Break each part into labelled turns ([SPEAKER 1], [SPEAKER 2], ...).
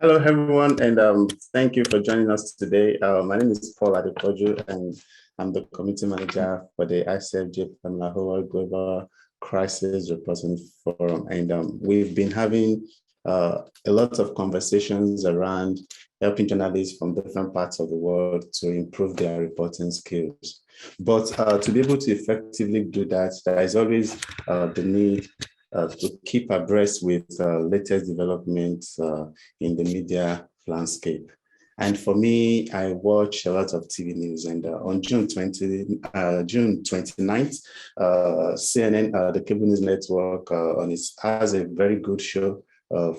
[SPEAKER 1] Hello, everyone, and thank you for joining us today. My name is Paul Adepoju, and I'm the committee manager for the ICFJ Pamela Howard Global Crisis Reporting Forum. And we've been having a lot of conversations around helping journalists from different parts of the world to improve their reporting skills. But to be able to effectively do that, there is always the need to keep abreast with latest developments in the media landscape. And for me, I watch a lot of TV news. And on June 29th, CNN, the cable news network, has a very good show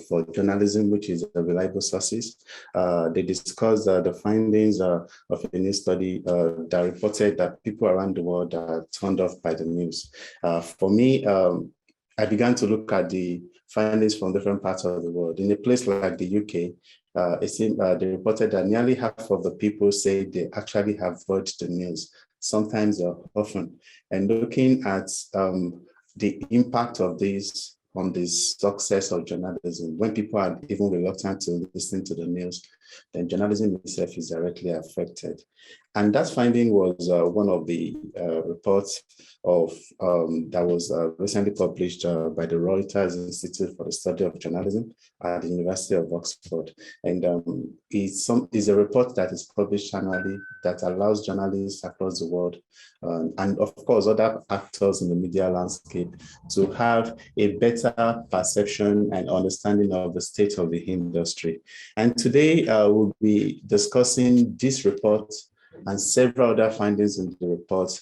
[SPEAKER 1] for journalism, which is a reliable sources. They discuss the findings of a new study that reported that people around the world are turned off by the news. For me, I began to look at the findings from different parts of the world. In a place like the UK, they reported that nearly half of the people say they actually have watched the news, sometimes often. And looking at the impact of this on the success of journalism, when people are even reluctant to listen to the news, then journalism itself is directly affected. And that finding was one of the reports that was recently published by the Reuters Institute for the Study of Journalism at the University of Oxford. And it's a report that is published annually that allows journalists across the world and of course other actors in the media landscape to have a better perception and understanding of the state of the industry. And today we'll be discussing this report and several other findings in the report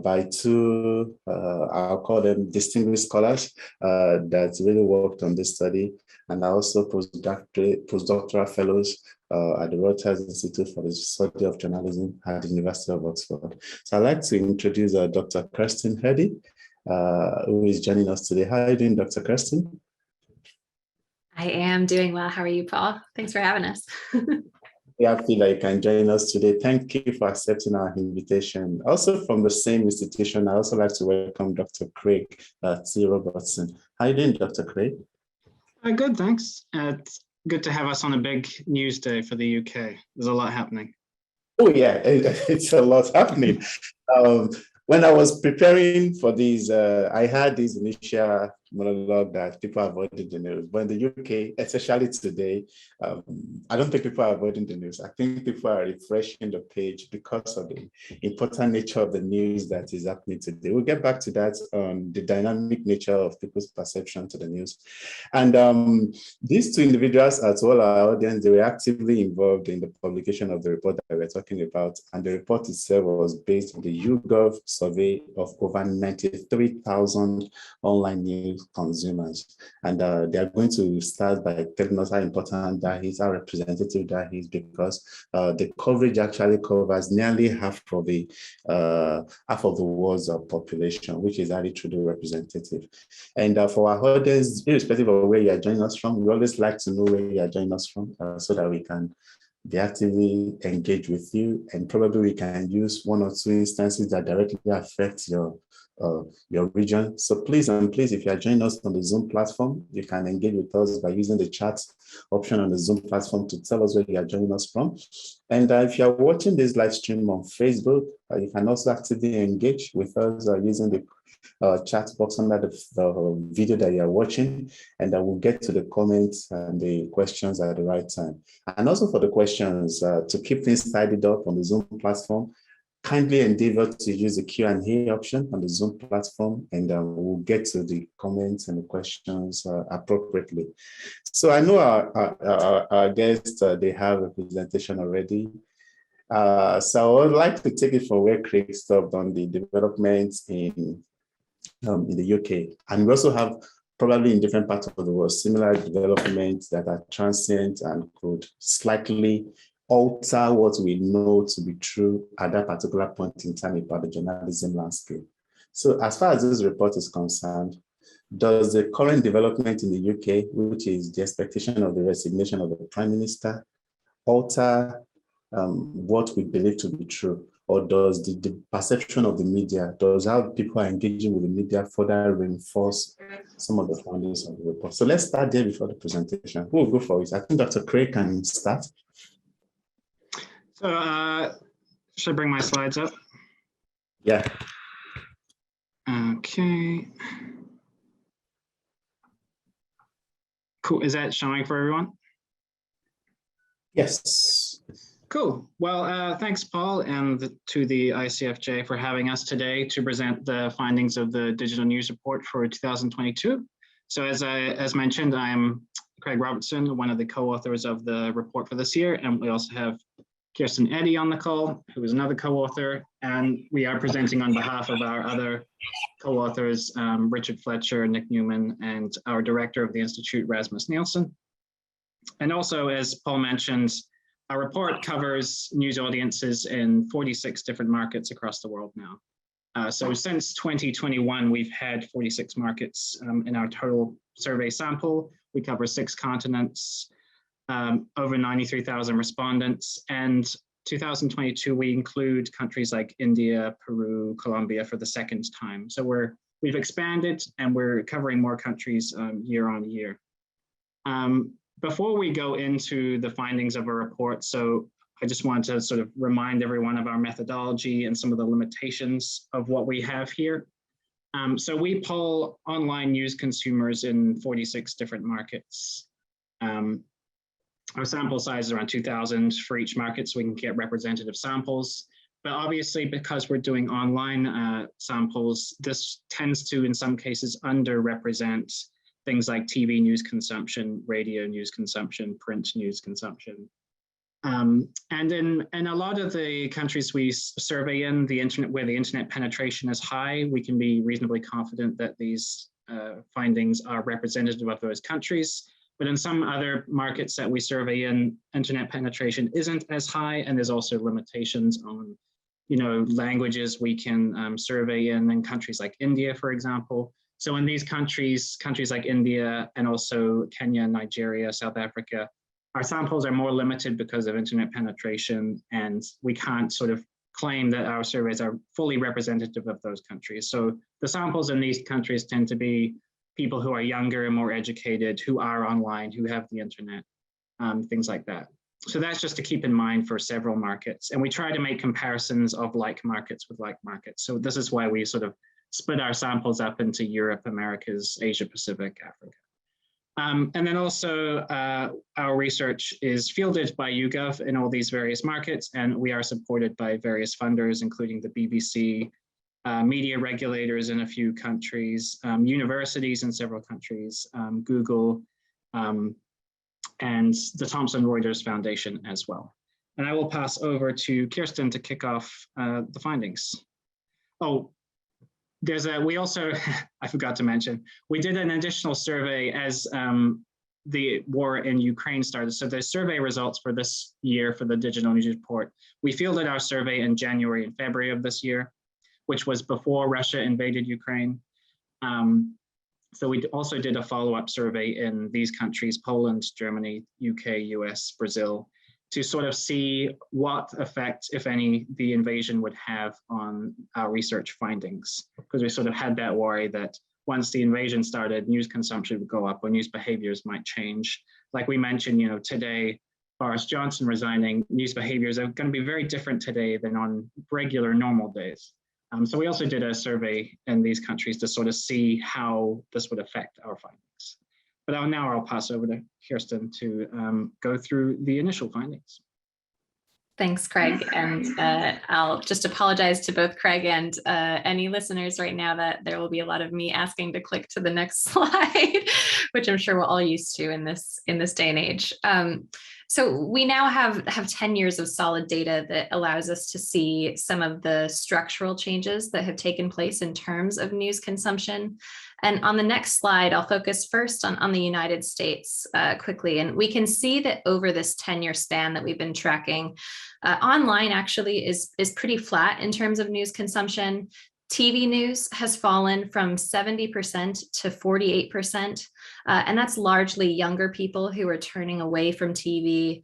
[SPEAKER 1] by two, I'll call them distinguished scholars that really worked on this study, and also postdoctoral fellows at the Reuters Institute for the Study of Journalism at the University of Oxford. So I'd like to introduce Dr. Kirsten Eddy, who is joining us today. How are you doing, Dr. Kirsten?
[SPEAKER 2] I am doing well. How are you, Paul? Thanks for having us.
[SPEAKER 1] We are happy that you can join us today. Thank you for accepting our invitation. Also from the same institution, I also like to welcome Dr. Craig T. Robertson. How are you doing, Dr. Craig?
[SPEAKER 3] Good, thanks. It's good to have us on a big news day for the UK. There's a lot happening.
[SPEAKER 1] Oh yeah, it's a lot happening. When I was preparing for these, I had this initial monologue that people are avoiding the news. But in the UK, especially today, I don't think people are avoiding the news. I think people are refreshing the page because of the important nature of the news that is happening today. We'll get back to that on the dynamic nature of people's perception to the news. And these two individuals, to all our audience, they were actively involved in the publication of the report that we're talking about. And the report itself was based on the YouGov survey of over 93,000 online news consumers. And they are going to start by telling us how important that is, how representative that is, because the coverage actually covers nearly half of the world's population, which is highly truly representative. And for our audience, irrespective of where you are joining us from, we always like to know where you are joining us from so that we can be actively engaged with you, and probably we can use one or two instances that directly affect your region. So please, if you are joining us on the Zoom platform, you can engage with us by using the chat option on the Zoom platform to tell us where you are joining us from. And if you are watching this live stream on Facebook, you can also actively engage with us using the chat box under the video that you are watching, and I will get to the comments and the questions at the right time. And also for the questions, to keep things tidied up on the Zoom platform, kindly endeavor to use the Q&A option on the Zoom platform, and we'll get to the comments and the questions appropriately. So I know our guests, they have a presentation already. So I would like to take it from where Craig stopped on the developments in the UK. And we also have, probably in different parts of the world, similar developments that are transient and could slightly alter what we know to be true at that particular point in time about the journalism landscape. So as far as this report is concerned, does the current development in the UK, which is the expectation of the resignation of the Prime Minister, alter what we believe to be true? or does the perception of the media, does how people are engaging with the media further reinforce some of the findings of the report? So let's start there before the presentation. Who will go for it? I think Dr. Craig can start.
[SPEAKER 3] So should I bring my slides up?
[SPEAKER 1] Yeah.
[SPEAKER 3] Okay. Cool. Is that showing for everyone?
[SPEAKER 1] Yes.
[SPEAKER 3] Cool. Well, thanks, Paul, and to the ICFJ for having us today to present the findings of the Digital News Report for 2022. So as mentioned, I'm Craig Robertson, one of the co-authors of the report for this year, and we also have Kirsten Eddy on the call, who is another co-author, and we are presenting on behalf of our other co-authors, Richard Fletcher, Nick Newman, and our director of the Institute, Rasmus Nielsen. And also, as Paul mentioned, our report covers news audiences in 46 different markets across the world now. So since 2021, we've had 46 markets in our total survey sample. We cover 6 continents, over 93,000 respondents, and 2022, we include countries like India, Peru, Colombia for the second time. So we've expanded and we're covering more countries year on year. Before we go into the findings of our report, so I just want to sort of remind everyone of our methodology and some of the limitations of what we have here. So we poll online news consumers in 46 different markets. Our sample size is around 2,000 for each market, so we can get representative samples. But obviously, because we're doing online samples, this tends to, in some cases, underrepresent things like TV news consumption, radio news consumption, print news consumption. And in a lot of the countries we survey in, the internet, where the internet penetration is high, we can be reasonably confident that these findings are representative of those countries. But in some other markets that we survey in, internet penetration isn't as high, and there's also limitations on, languages we can survey in countries like India, for example. So in these countries like India and also Kenya, Nigeria, South Africa, our samples are more limited because of internet penetration, and we can't sort of claim that our surveys are fully representative of those countries. So the samples in these countries tend to be people who are younger and more educated, who are online, who have the internet, things like that. So that's just to keep in mind for several markets. And we try to make comparisons of like markets with like markets. So this is why we sort of split our samples up into Europe, Americas, Asia Pacific, Africa. And then also our research is fielded by YouGov in all these various markets, and we are supported by various funders, including the BBC, media regulators in a few countries, universities in several countries, Google, and the Thomson Reuters Foundation as well. And I will pass over to Kirsten to kick off the findings. Oh, we also, I forgot to mention, we did an additional survey as the war in Ukraine started. So the survey results for this year for the Digital News Report, we fielded our survey in January and February of this year, which was before Russia invaded Ukraine. So we also did a follow-up survey in these countries, Poland, Germany, UK, US, Brazil, to sort of see what effect, if any, the invasion would have on our research findings. Because we sort of had that worry that once the invasion started, news consumption would go up or news behaviors might change. Like we mentioned, today, Boris Johnson resigning, news behaviors are going to be very different today than on regular normal days. So we also did a survey in these countries to sort of see how this would affect our findings. But now I'll pass over to Kirsten to go through the initial findings.
[SPEAKER 2] Thanks, Craig. And I'll just apologize to both Craig and any listeners right now that there will be a lot of me asking to click to the next slide, which I'm sure we're all used to in this day and age. So we now have 10 years of solid data that allows us to see some of the structural changes that have taken place in terms of news consumption. And on the next slide, I'll focus first on the United States quickly. And we can see that over this 10-year span that we've been tracking, online actually is pretty flat in terms of news consumption. TV news has fallen from 70% to 48%, and that's largely younger people who are turning away from TV,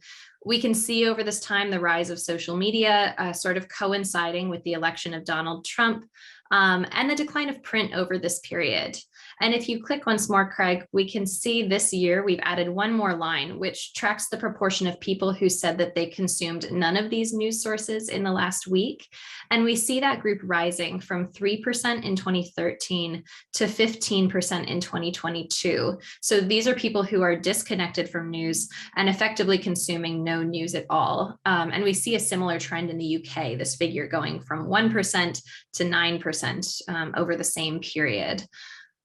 [SPEAKER 2] We can see over this time the rise of social media sort of coinciding with the election of Donald Trump and the decline of print over this period. And if you click once more, Craig, we can see this year we've added one more line, which tracks the proportion of people who said that they consumed none of these news sources in the last week. And we see that group rising from 3% in 2013 to 15% in 2022. So these are people who are disconnected from news and effectively consuming no news at all. And we see a similar trend in the UK, this figure going from 1% to 9% over the same period.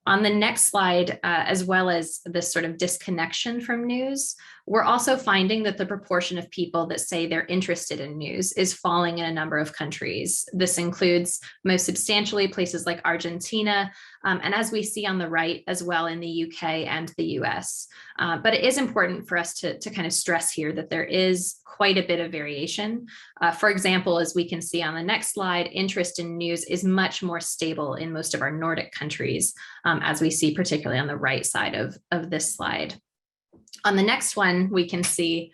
[SPEAKER 2] On the next slide, as well as this sort of disconnection from news, we're also finding that the proportion of people that say they're interested in news is falling in a number of countries. This includes most substantially places like Argentina, and as we see on the right as well in the UK and the US. But it is important for us to kind of stress here that there is quite a bit of variation. For example, as we can see on the next slide, interest in news is much more stable in most of our Nordic countries, as we see particularly on the right side of this slide. On the next one, we can see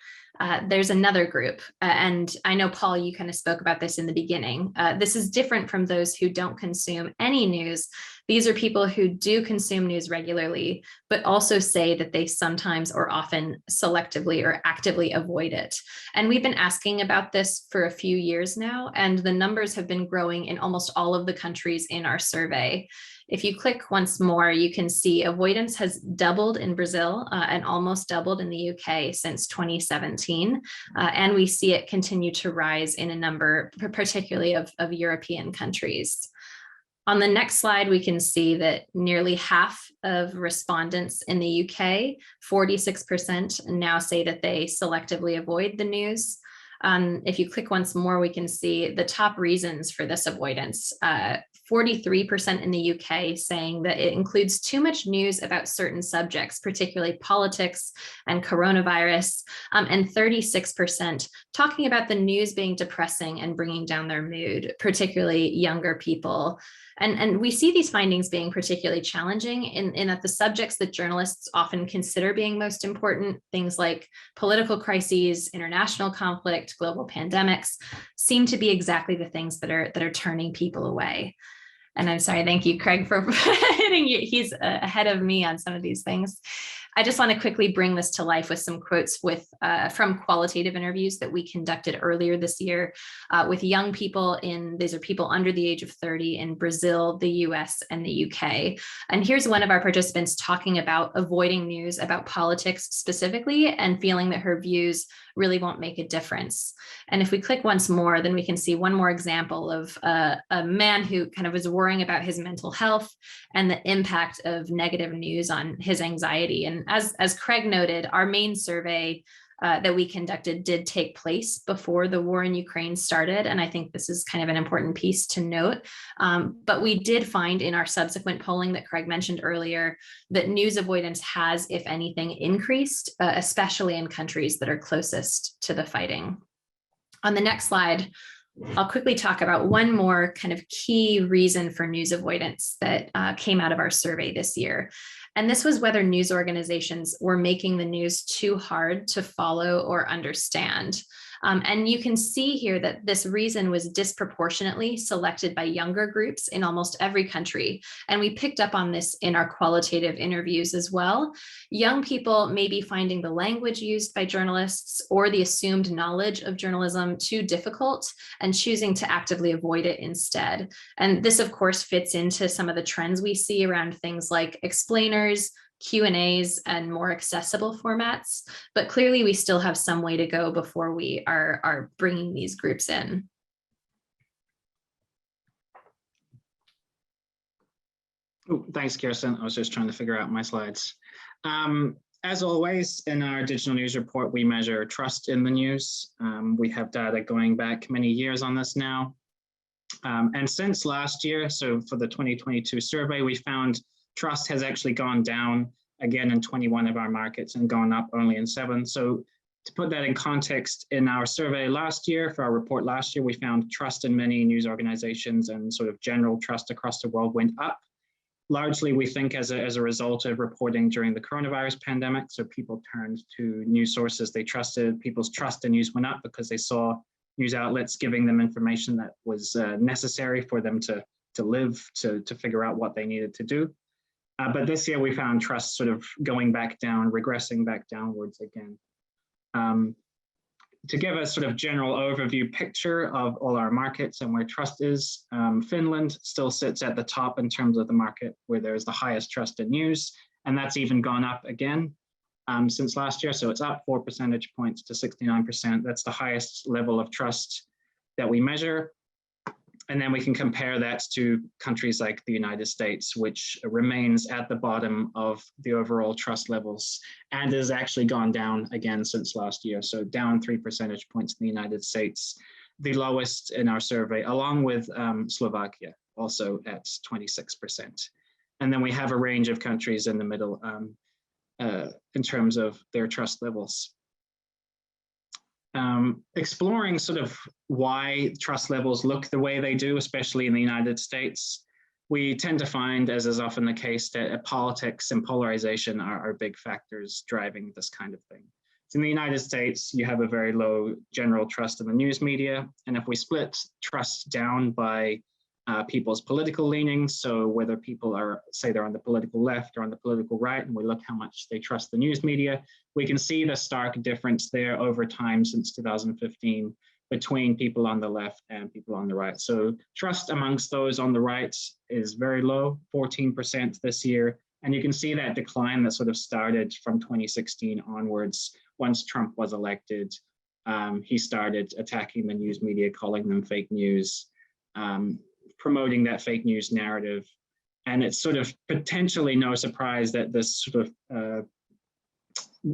[SPEAKER 2] there's another group, and I know, Paul, you kind of spoke about this in the beginning. This is different from those who don't consume any news. These are people who do consume news regularly, but also say that they sometimes or often selectively or actively avoid it. And we've been asking about this for a few years now, and the numbers have been growing in almost all of the countries in our survey. If you click once more, you can see avoidance has doubled in Brazil and almost doubled in the UK since 2017. And we see it continue to rise in a number, particularly of European countries. On the next slide, we can see that nearly half of respondents in the UK, 46%, now say that they selectively avoid the news. If you click once more, we can see the top reasons for this avoidance. 43% in the UK saying that it includes too much news about certain subjects, particularly politics and coronavirus, and 36% talking about the news being depressing and bringing down their mood, particularly younger people. And we see these findings being particularly challenging in that the subjects that journalists often consider being most important, things like political crises, international conflict, global pandemics, seem to be exactly the things that are turning people away. And I'm sorry, thank you, Craig, for hitting you. He's ahead of me on some of these things. I just want to quickly bring this to life with some quotes from qualitative interviews that we conducted earlier this year with young people these are people under the age of 30 in Brazil, the US, and the UK. And here's one of our participants talking about avoiding news about politics specifically and feeling that her views really won't make a difference. And if we click once more, then we can see one more example of a man who kind of was worrying about his mental health and the impact of negative news on his anxiety. And as Craig noted, our main survey that we conducted did take place before the war in Ukraine started. And I think this is kind of an important piece to note. But we did find in our subsequent polling that Craig mentioned earlier that news avoidance has, if anything, increased, especially in countries that are closest to the fighting. On the next slide, I'll quickly talk about one more kind of key reason for news avoidance that came out of our survey this year. And this was whether news organizations were making the news too hard to follow or understand. And you can see here that this reason was disproportionately selected by younger groups in almost every country. And we picked up on this in our qualitative interviews as well. Young people may be finding the language used by journalists or the assumed knowledge of journalism too difficult and choosing to actively avoid it instead. And this, of course, fits into some of the trends we see around things like explainers, Q&As, and more accessible formats, but clearly we still have some way to go before we are bringing these groups in.
[SPEAKER 3] Oh, thanks, Kirsten. I was just trying to figure out my slides. As always, in our digital news report, we measure trust in the news. We have data going back many years on this now. And since last year, so for the 2022 survey, we found trust has actually gone down again in 21 of our markets and gone up only in 7. So to put that in context, in our survey last year, for our report last year, we found trust in many news organizations and sort of general trust across the world went up. Largely, we think as a result of reporting during the coronavirus pandemic, so people turned to news sources they trusted. People's trust in news went up because they saw news outlets giving them information that was necessary for them to live, to figure out what they needed to do. But this year we found trust sort of going back down, regressing back downwards again. To give a sort of general overview picture of all our markets and where trust is, Finland still sits at the top in terms of the market where there's the highest trust in news, and that's even gone up again since last year. So it's up 4 percentage points to 69%. That's the highest level of trust that we measure. And then we can compare that to countries like the United States, which remains at the bottom of the overall trust levels and has actually gone down again since last year. So down 3 percentage points in the United States, the lowest in our survey, along with Slovakia, also at 26%. And then we have a range of countries in the middle in terms of their trust levels. Exploring sort of why trust levels look the way they do, especially in the United States, we tend to find, as is often the case, that politics and polarization are big factors driving this kind of thing. So in the United States, you have a very low general trust in the news media. And if we split trust down by people's political leanings, so whether people are, say they're on the political left or on the political right, and we look how much they trust the news media, we can see the stark difference there over time since 2015 between people on the left and people on the right. So trust amongst those on the right is very low, 14% this year. And you can see that decline that sort of started from 2016 onwards. Once Trump was elected, he started attacking the news media, calling them fake news, promoting that fake news narrative. And it's sort of potentially no surprise that this sort of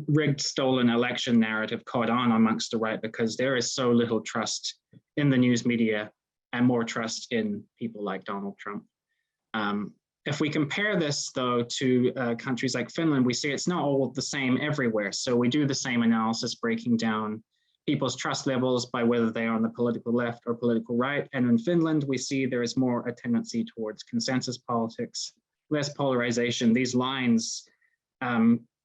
[SPEAKER 3] rigged, stolen election narrative caught on amongst the right, because there is so little trust in the news media and more trust in people like Donald Trump. If we compare this, though, to countries like Finland, we see it's not all the same everywhere. So we do the same analysis, breaking down people's trust levels by whether they are on the political left or political right. And in Finland, we see there is more a tendency towards consensus politics, less polarization. These lines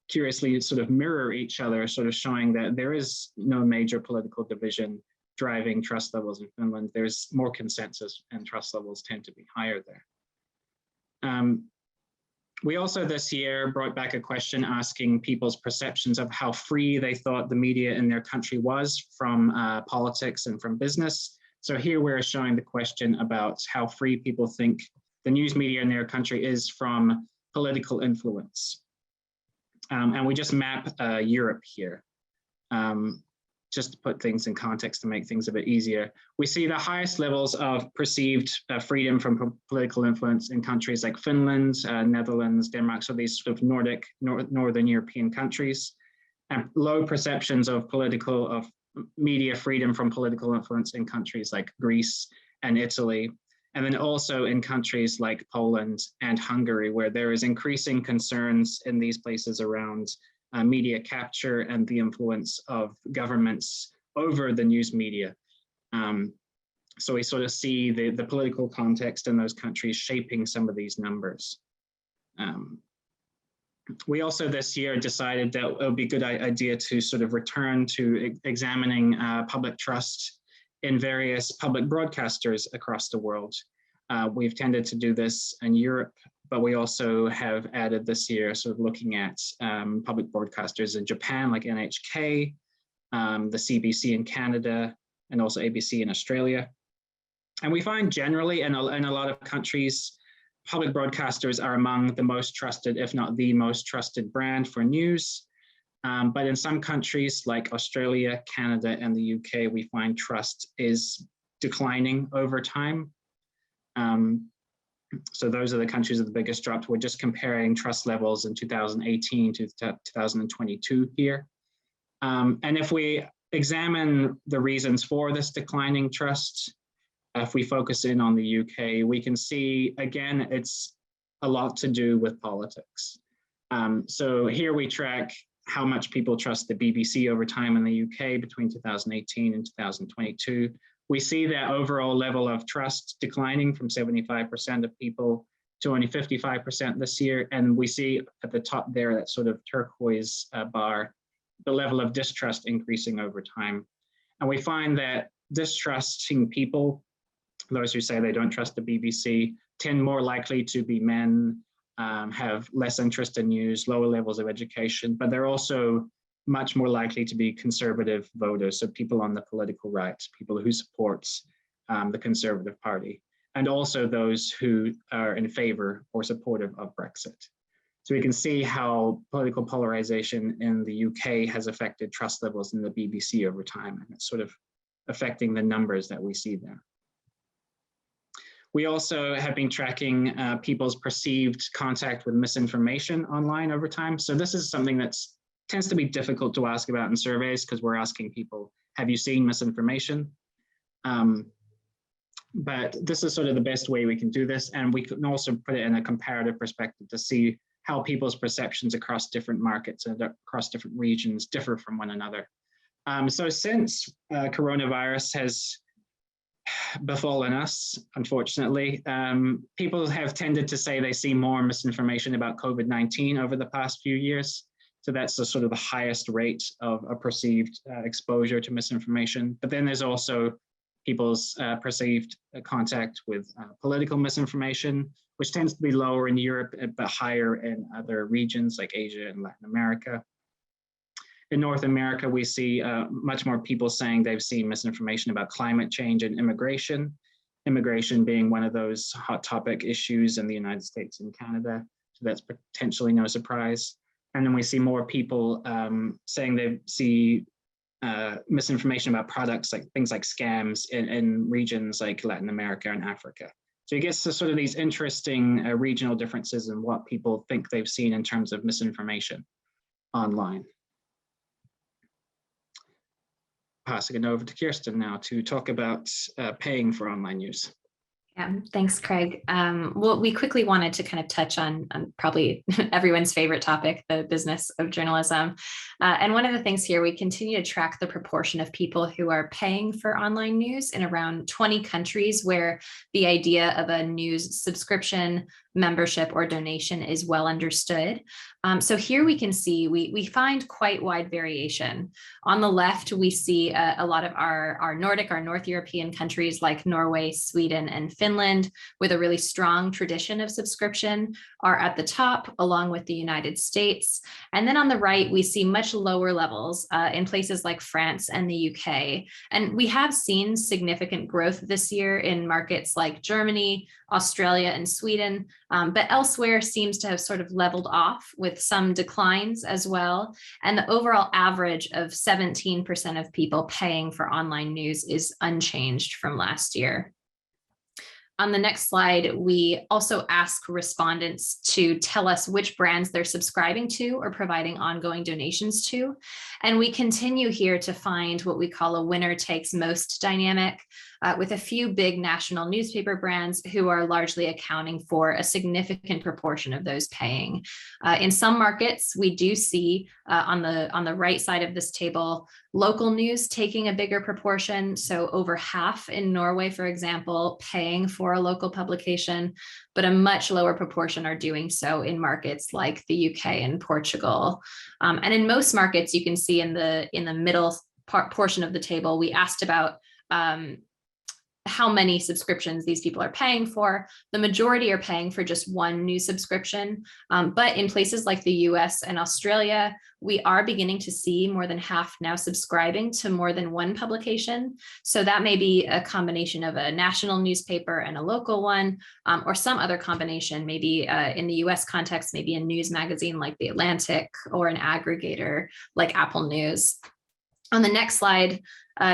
[SPEAKER 3] curiously sort of mirror each other, sort of showing that there is no major political division driving trust levels in Finland. There's more consensus and trust levels tend to be higher there. We also this year brought back a question asking people's perceptions of how free they thought the media in their country was from politics and from business. So here we're showing the question about how free people think the news media in their country is from political influence. And we just map Europe here, just to put things in context to make things a bit easier. We see the highest levels of perceived freedom from political influence in countries like Finland, Netherlands, Denmark, so these sort of Nordic, Northern European countries, and low perceptions of media freedom from political influence in countries like Greece and Italy. And then also in countries like Poland and Hungary, where there is increasing concerns in these places around media capture and the influence of governments over the news media. So we sort of see the political context in those countries shaping some of these numbers. We also this year decided that it would be a good idea to sort of return to examining public trust in various public broadcasters across the world. We've tended to do this in Europe, but we also have added this year sort of looking at public broadcasters in Japan, like NHK, the CBC in Canada, and also ABC in Australia. And we find generally in a lot of countries, public broadcasters are among the most trusted, if not the most trusted brand for news. But in some countries like Australia, Canada, and the UK, we find trust is declining over time. So those are the countries with the biggest drops. We're just comparing trust levels in 2018 to 2022 here. And if we examine the reasons for this declining trust, if we focus in on the UK, we can see, again, it's a lot to do with politics. So here we track how much people trust the BBC over time in the UK between 2018 and 2022. We see that overall level of trust declining from 75% of people to only 55% this year. And we see at the top there, that sort of turquoise bar, the level of distrust increasing over time. And we find that distrusting people, those who say they don't trust the BBC, tend more likely to be men, have less interest in news, lower levels of education, but they're also much more likely to be conservative voters, so people on the political right, people who support the Conservative Party, and also those who are in favor or supportive of Brexit. So we can see how political polarization in the UK has affected trust levels in the BBC over time, and it's sort of affecting the numbers that we see there. We also have been tracking people's perceived contact with misinformation online over time. So this is something that tends to be difficult to ask about in surveys, because we're asking people, have you seen misinformation? But this is sort of the best way we can do this. And we can also put it in a comparative perspective to see how people's perceptions across different markets and across different regions differ from one another. So since coronavirus has befallen us, unfortunately, people have tended to say they see more misinformation about COVID-19 over the past few years. So that's the sort of the highest rate of a perceived exposure to misinformation. But then there's also people's perceived contact with political misinformation, which tends to be lower in Europe, but higher in other regions like Asia and Latin America. In North America, we see much more people saying they've seen misinformation about climate change and immigration, immigration being one of those hot topic issues in the United States and Canada. So that's potentially no surprise. And then we see more people saying they see misinformation about products, like things like scams in regions like Latin America and Africa. So it gets to sort of these interesting regional differences in what people think they've seen in terms of misinformation online. Passing it over to Kirsten now to talk about paying for online news.
[SPEAKER 2] Yeah, thanks, Craig. Well, we quickly wanted to kind of touch on probably everyone's favorite topic, the business of journalism. And one of the things here, we continue to track the proportion of people who are paying for online news in around 20 countries where the idea of a news subscription, membership, or donation is well understood. So here we can see, we find quite wide variation. On the left, we see a lot of our Nordic, our North European countries like Norway, Sweden, and Finland, with a really strong tradition of subscription, are at the top, along with the United States. And then on the right, we see much lower levels in places like France and the UK. And we have seen significant growth this year in markets like Germany, Australia, and Sweden, but elsewhere seems to have sort of leveled off with some declines as well. And the overall average of 17% of people paying for online news is unchanged from last year. On the next slide, we also ask respondents to tell us which brands they're subscribing to or providing ongoing donations to. And we continue here to find what we call a winner takes most dynamic, with a few big national newspaper brands who are largely accounting for a significant proportion of those paying. In some markets, we do see on the right side of this table, local news taking a bigger proportion. So over half in Norway, for example, paying for a local publication, but a much lower proportion are doing so in markets like the UK and Portugal. And in most markets, you can see in the middle portion of the table, we asked about how many subscriptions these people are paying for. The majority are paying for just one news subscription. But in places like the US and Australia, we are beginning to see more than half now subscribing to more than one publication. So that may be a combination of a national newspaper and a local one, or some other combination, maybe in the US context, maybe a news magazine like The Atlantic or an aggregator like Apple News. On the next slide,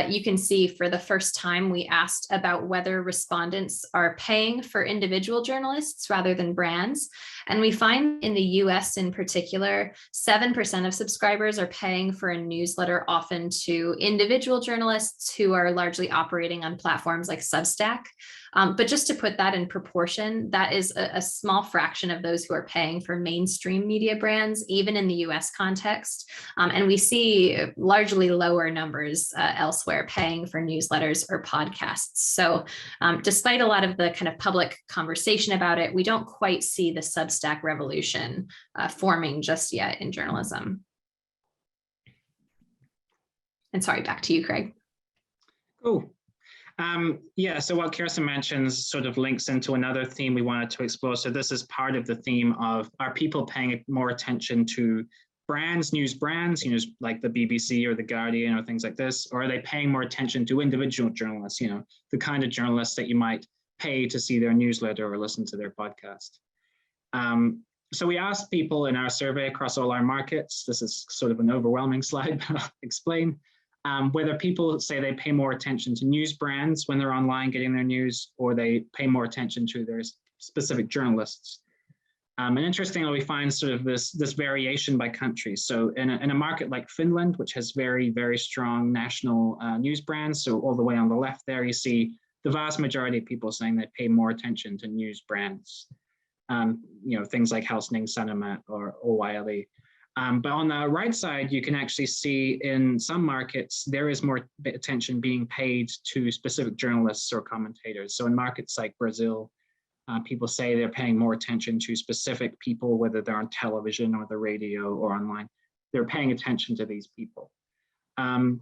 [SPEAKER 2] you can see for the first time, we asked about whether respondents are paying for individual journalists rather than brands. And we find in the US in particular, 7% of subscribers are paying for a newsletter, often to individual journalists who are largely operating on platforms like Substack. But just to put that in proportion, that is a small fraction of those who are paying for mainstream media brands, even in the US context. And we see largely lower numbers elsewhere elsewhere paying for newsletters or podcasts. So despite a lot of the kind of public conversation about it, we don't quite see the Substack revolution forming just yet in journalism. And sorry, back to you, Craig.
[SPEAKER 3] Cool. Yeah, so what Kirsten mentions sort of links into another theme we wanted to explore. So this is part of the theme of, are people paying more attention to brands, news brands, like the BBC or the Guardian or things like this, or are they paying more attention to individual journalists, the kind of journalists that you might pay to see their newsletter or listen to their podcast? So we asked people in our survey across all our markets, this is sort of an overwhelming slide, but I'll explain, whether people say they pay more attention to news brands when they're online getting their news, or they pay more attention to their specific journalists. And interestingly, we find sort of this variation by country. So in a market like Finland, which has very, very strong national news brands, so all the way on the left there, you see the vast majority of people saying they pay more attention to news brands. Things like Helsingin Sanomat or O'Reilly. But on the right side, you can actually see in some markets, there is more attention being paid to specific journalists or commentators. So in markets like Brazil, people say they're paying more attention to specific people, whether they're on television or the radio or online. They're paying attention to these people. And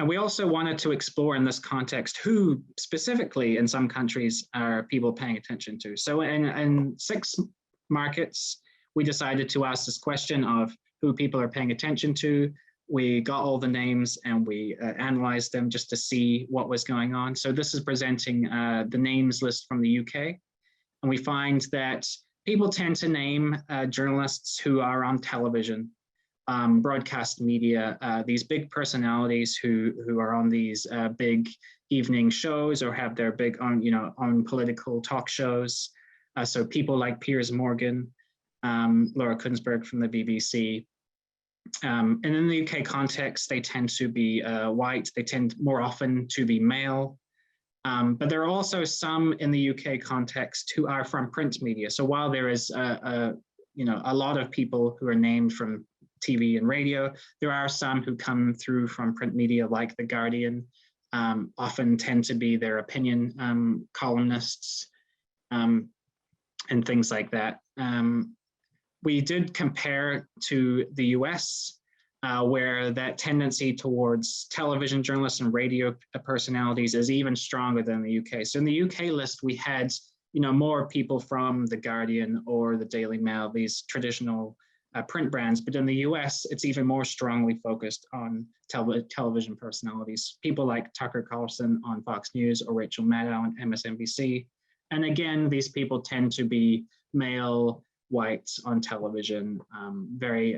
[SPEAKER 3] we also wanted to explore in this context who specifically in some countries are people paying attention to. So in 6 markets, we decided to ask this question of who people are paying attention to. We got all the names and we analyzed them just to see what was going on. So this is presenting the names list from the UK. And we find that people tend to name journalists who are on television, broadcast media, these big personalities who are on these big evening shows or have their big own political talk shows. So people like Piers Morgan, Laura Kuenssberg from the BBC. And in the UK context, they tend to be white. They tend more often to be male. But there are also some in the UK context who are from print media. So while there is a lot of people who are named from TV and radio, there are some who come through from print media like The Guardian, often tend to be their opinion columnists and things like that. We did compare to the US, where that tendency towards television journalists and radio personalities is even stronger than the UK. So in the UK list, we had more people from The Guardian or the Daily Mail, these traditional print brands, but in the US, it's even more strongly focused on television personalities, people like Tucker Carlson on Fox News or Rachel Maddow on MSNBC. And again, these people tend to be male, white on television, very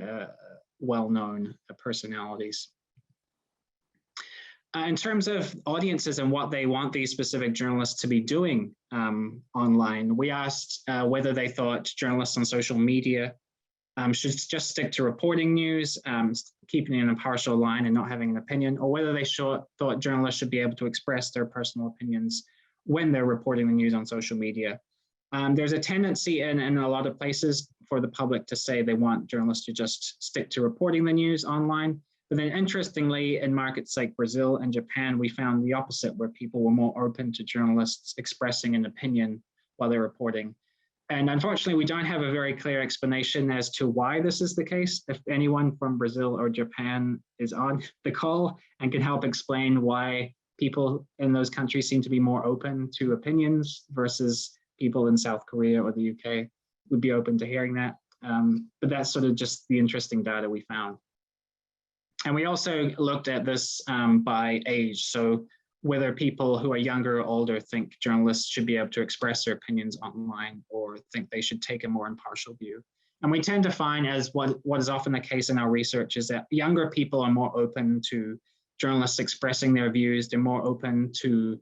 [SPEAKER 3] well-known personalities. In terms of audiences and what they want these specific journalists to be doing online, we asked whether they thought journalists on social media should just stick to reporting news, keeping an impartial line and not having an opinion, or whether they thought journalists should be able to express their personal opinions when they're reporting the news on social media. There's a tendency in a lot of places for the public to say they want journalists to just stick to reporting the news online. But then interestingly, in markets like Brazil and Japan, we found the opposite, where people were more open to journalists expressing an opinion while they're reporting. And unfortunately, we don't have a very clear explanation as to why this is the case. If anyone from Brazil or Japan is on the call and can help explain why people in those countries seem to be more open to opinions versus people in South Korea or the UK, would be open to hearing that. But that's sort of just the interesting data we found. And we also looked at this by age. So whether people who are younger or older think journalists should be able to express their opinions online or think they should take a more impartial view. And we tend to find, as what is often the case in our research, is that younger people are more open to journalists expressing their views. They're more open to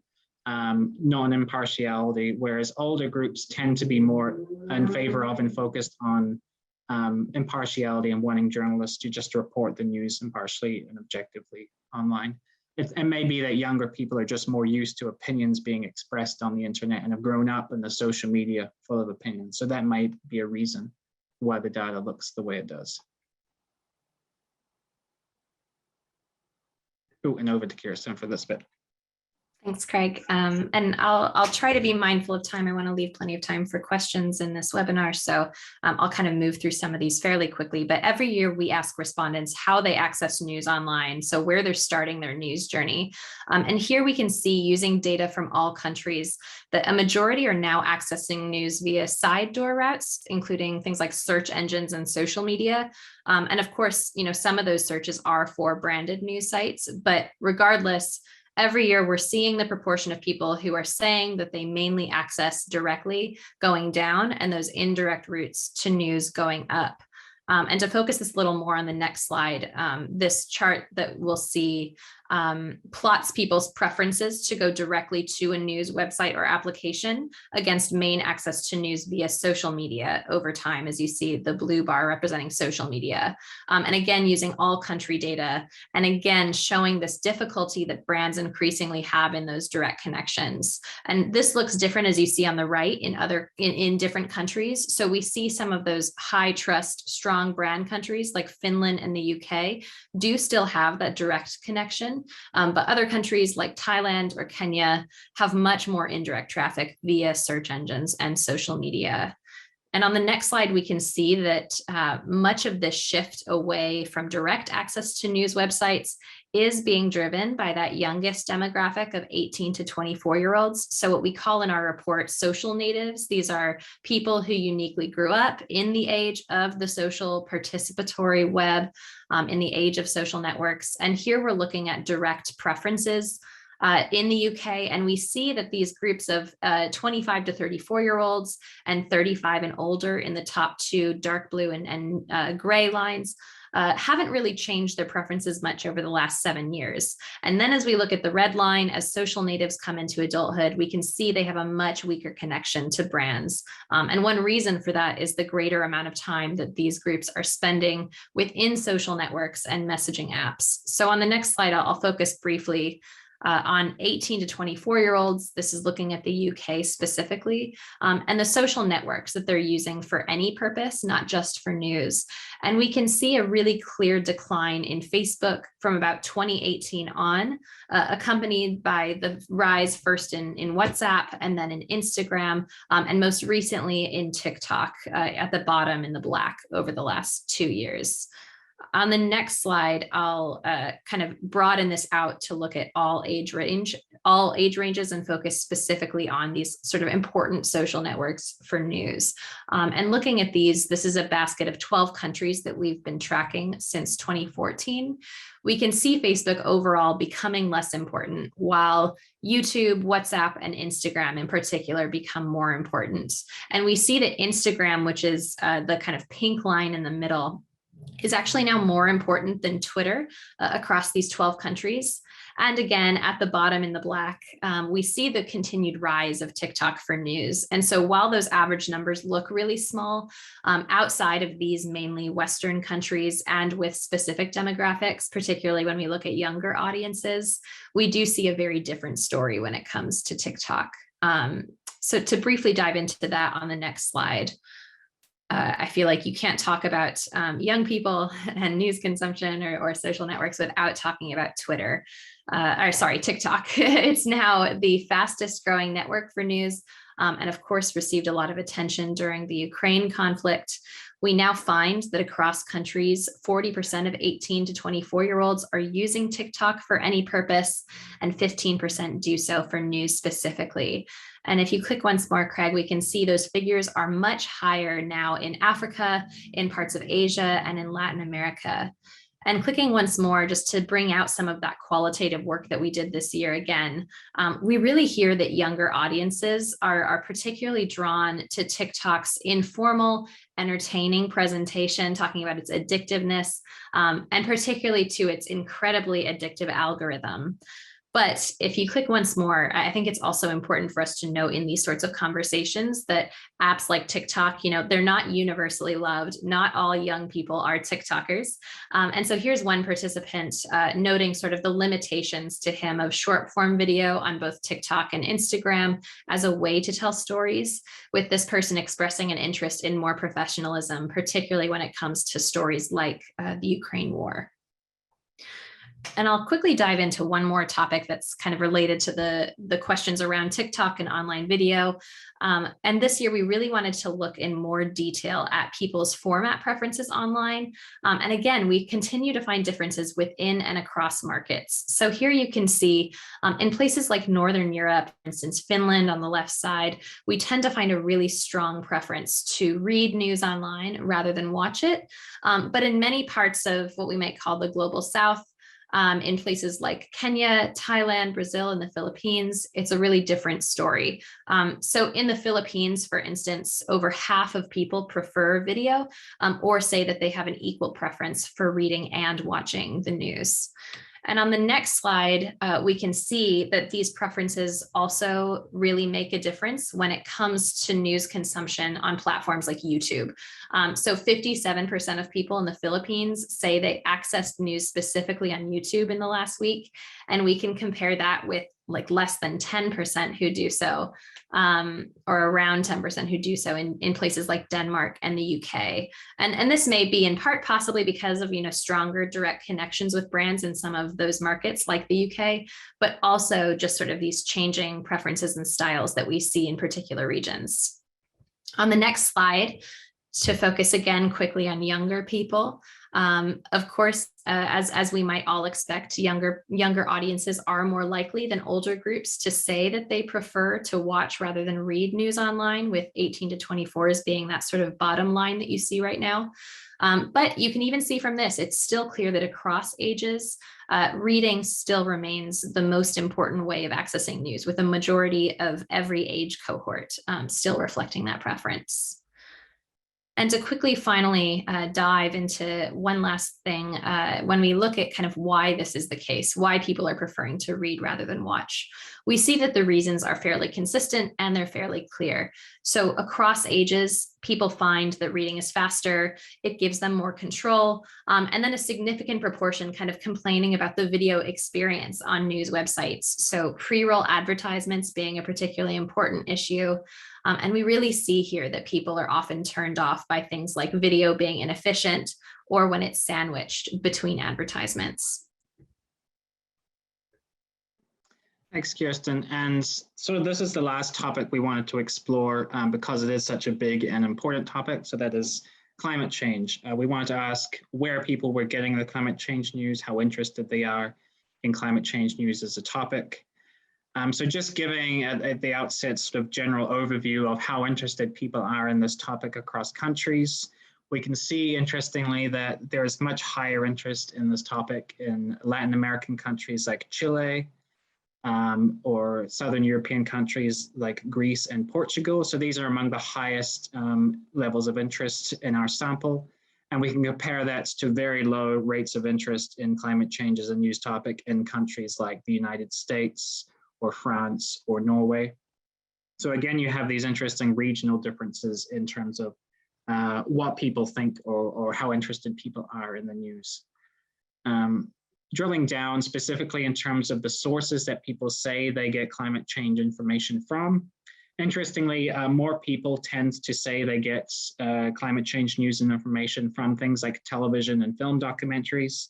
[SPEAKER 3] non-impartiality, whereas older groups tend to be more in favor of and focused on impartiality and wanting journalists to just report the news impartially and objectively online. It may be that younger people are just more used to opinions being expressed on the internet and have grown up in the social media full of opinions. So that might be a reason why the data looks the way it does. And over to Kirsten for this bit.
[SPEAKER 2] Thanks, Craig. And I'll try to be mindful of time. I want to leave plenty of time for questions in this webinar. So I'll kind of move through some of these fairly quickly. But every year we ask respondents how they access news online, so where they're starting their news journey. And here we can see, using data from all countries, that a majority are now accessing news via side door routes, including things like search engines and social media. And of course, some of those searches are for branded news sites, but regardless, every year we're seeing the proportion of people who are saying that they mainly access directly going down, and those indirect routes to news going up. And to focus this a little more on the next slide, this chart that we'll see plots people's preferences to go directly to a news website or application against main access to news via social media over time, as you see the blue bar representing social media. And again, using all country data, and again, showing this difficulty that brands increasingly have in those direct connections. And this looks different, as you see on the right, in different countries. So we see some of those high trust, strong brand countries like Finland and the UK do still have that direct connection. But other countries like Thailand or Kenya have much more indirect traffic via search engines and social media. And on the next slide, we can see that much of this shift away from direct access to news websites is being driven by that youngest demographic of 18 to 24-year-olds. So what we call in our report social natives. These are people who uniquely grew up in the age of the social participatory web, in the age of social networks. And here we're looking at direct preferences in the UK, and we see that these groups of 25 to 34-year-olds and 35 and older in the top two dark blue and gray lines haven't really changed their preferences much over the last 7 years. And then as we look at the red line, as social natives come into adulthood, we can see they have a much weaker connection to brands. And one reason for that is the greater amount of time that these groups are spending within social networks and messaging apps. So on the next slide, I'll focus briefly on 18 to 24-year-olds. This is looking at the UK specifically, and the social networks that they're using for any purpose, not just for news. And we can see a really clear decline in Facebook from about 2018 on, accompanied by the rise first in WhatsApp and then in Instagram, and most recently in TikTok at the bottom in the black over the last 2 years. On the next slide, I'll kind of broaden this out to look at all age ranges and focus specifically on these sort of important social networks for news. And looking at these, this is a basket of 12 countries that we've been tracking since 2014. We can see Facebook overall becoming less important, while YouTube, WhatsApp, and Instagram in particular become more important. And we see that Instagram, which is the kind of pink line in the middle, is actually now more important than Twitter across these 12 countries. And again, at the bottom in the black, we see the continued rise of TikTok for news. And so while those average numbers look really small, outside of these mainly Western countries and with specific demographics, particularly when we look at younger audiences, we do see a very different story when it comes to TikTok. So to briefly dive into that on the next slide, I feel like you can't talk about young people and news consumption or social networks without talking about TikTok. It's now the fastest growing network for news, and of course received a lot of attention during the Ukraine conflict. We now find that across countries, 40% of 18 to 24-year-olds are using TikTok for any purpose, and 15% do so for news specifically. And if you click once more, Craig, we can see those figures are much higher now in Africa, in parts of Asia, and in Latin America. And clicking once more, just to bring out some of that qualitative work that we did this year again, we really hear that younger audiences are particularly drawn to TikTok's informal, entertaining presentation, talking about its addictiveness, and particularly to its incredibly addictive algorithm. But if you click once more, I think it's also important for us to note in these sorts of conversations that apps like TikTok, they're not universally loved. Not all young people are TikTokers. And so here's one participant noting sort of the limitations to him of short form video on both TikTok and Instagram as a way to tell stories, with this person expressing an interest in more professionalism, particularly when it comes to stories like the Ukraine war. And I'll quickly dive into one more topic that's kind of related to the questions around TikTok and online video. And this year, we really wanted to look in more detail at people's format preferences online. And again, we continue to find differences within and across markets. So here you can see in places like Northern Europe, for instance, Finland on the left side, we tend to find a really strong preference to read news online rather than watch it. But in many parts of what we might call the global South, in places like Kenya, Thailand, Brazil, and the Philippines, it's a really different story. So in the Philippines, for instance, over half of people prefer video or say that they have an equal preference for reading and watching the news. And on the next slide, we can see that these preferences also really make a difference when it comes to news consumption on platforms like YouTube. So 57% of people in the Philippines say they accessed news specifically on YouTube in the last week. And we can compare that with like less than 10% who do so, or around 10% who do so in places like Denmark and the UK. And this may be in part possibly because of, stronger direct connections with brands in some of those markets like the UK, but also just sort of these changing preferences and styles that we see in particular regions. On the next slide, to focus again quickly on younger people. Of course, as we might all expect, younger audiences are more likely than older groups to say that they prefer to watch rather than read news online, with 18 to 24 as being that sort of bottom line that you see right now. But you can even see from this, it's still clear that across ages, reading still remains the most important way of accessing news, with a majority of every age cohort still reflecting that preference. And to quickly finally dive into one last thing, when we look at kind of why this is the case, why people are preferring to read rather than watch, we see that the reasons are fairly consistent and they're fairly clear. So across ages, people find that reading is faster, it gives them more control, and then a significant proportion kind of complaining about the video experience on news websites. So pre-roll advertisements being a particularly important issue. And we really see here that people are often turned off by things like video being inefficient or when it's sandwiched between advertisements.
[SPEAKER 3] Thanks, Kirsten. And so this is the last topic we wanted to explore because it is such a big and important topic. So that is climate change. We wanted to ask where people were getting the climate change news, how interested they are in climate change news as a topic. So just giving at the outset sort of general overview of how interested people are in this topic across countries. We can see, interestingly, that there is much higher interest in this topic in Latin American countries like Chile, or Southern European countries like Greece and Portugal. So these are among the highest levels of interest in our sample. And we can compare that to very low rates of interest in climate change as a news topic in countries like the United States, or France, or Norway. So again, you have these interesting regional differences in terms of what people think or how interested people are in the news. Drilling down specifically in terms of the sources that people say they get climate change information from. Interestingly, more people tend to say they get climate change news and information from things like television and film documentaries,